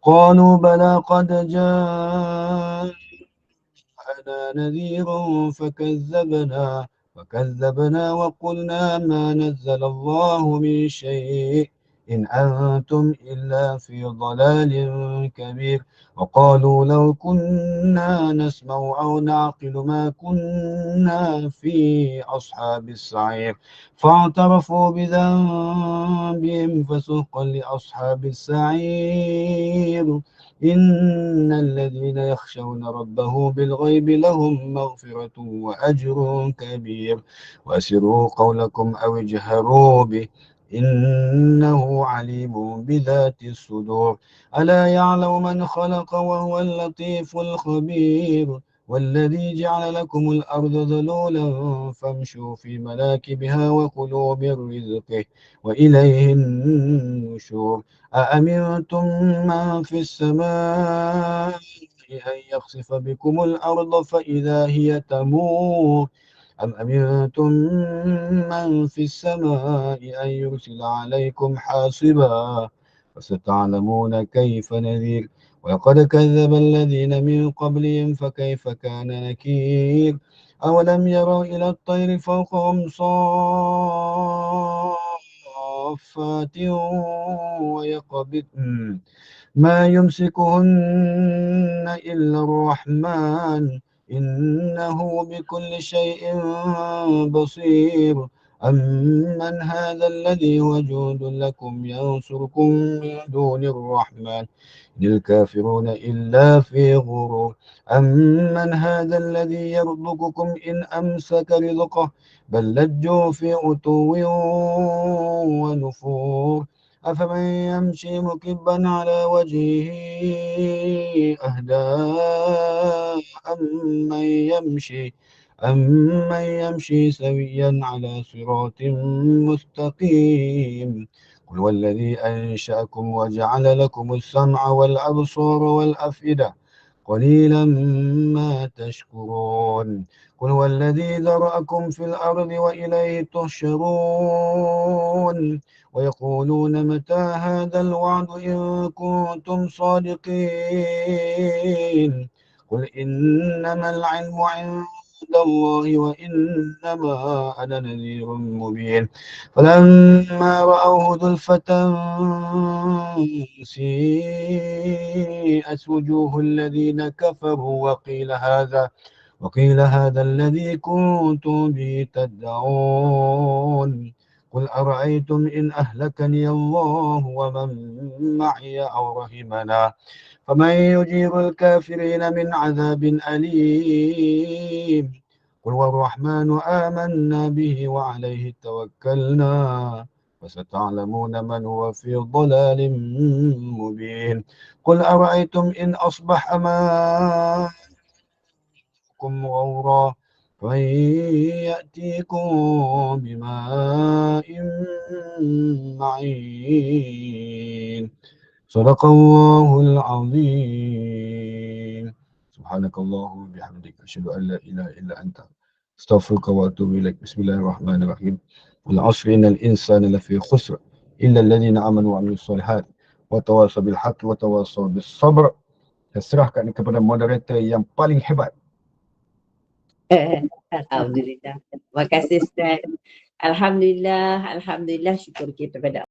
S3: قالوا بلى قد جاءنا نذير فكذبنا وقلنا ما نزل الله من شيء إن أنتم إلا في ضلال كبير وقالوا لو كنا نسمع أو نعقل ما كنا في أصحاب السعير فاعترفوا بذنبهم فسحقا لأصحاب السعير إن الذين يخشون ربهم بالغيب لهم مغفرة وأجر كبير وأسروا قولكم أو اجهروا به إنه عليم بذات الصدور ألا يعلم من خلق وهو اللطيف الخبير والذي جعل لكم الأرض ذلولا فامشوا في مناكبها وكلوا من رزقه وإليه النشور أأمنتم من في السماء أن يخسف بكم الأرض فإذا هي تمور أم أمنتم من في السماء أن يرسل عليكم حاصبا فستعلمون كيف نذير ولقد كذب الذين من قبلهم فكيف كان نكير أولم يروا إلى الطير فوقهم صافات ويقبضن ما يمسكهن إلا الرحمن إنه بكل شيء بصير أمن هذا الذي وجود لكم ينصركم من دون الرحمن إن الكافرون إلا في غرور أمن هذا الذي يرزقكم إن أمسك رزقه بل لجوا في عتو ونفور أفمن يمشي مكبا على وجهه أهدى أمن يمشي سويا على صراط مستقيم قل والذي أنشأكم وجعل لكم السمع والأبصار والأفئدة قليلا ما تشكرون قل والذي ذرأكم في الأرض وإليه تحشرون ويقولون متى هذا الوعد إن كنتم صادقين قل إنما العلم عند الله وإنما أنا نذير مبين فلما رأوه زلفة سيئت وجوه الذين كفروا وقيل هذا الذي كنتم به تدعون قل أرأيتم إن أهلكني الله ومن معي أو رحمنا فمن يجير الكافرين من عذاب أليم قل والرحمن آمنا به وعليه توكلنا فستعلمون من هو في ضلال مبين قل أرأيتم إن أصبح ماؤكم غورا فمن يأتيكم بماء معين صدق الله العظيم سبحانك اللهم وبحمدك أشهد أن لا إله إلا أنت أستغفرك وأتوب إليك بسم الله الرحمن الرحيم والعصر إن الإنسان لفي خسر إلا الذين آمنوا وعملوا الصالحات وتواصوا بالحق وتواصوا بالصبر. Saya serahkan kepada moderator yang paling hebat.
S2: Alhamdulillah. Terima kasih Ustaz. Alhamdulillah syukur kita pada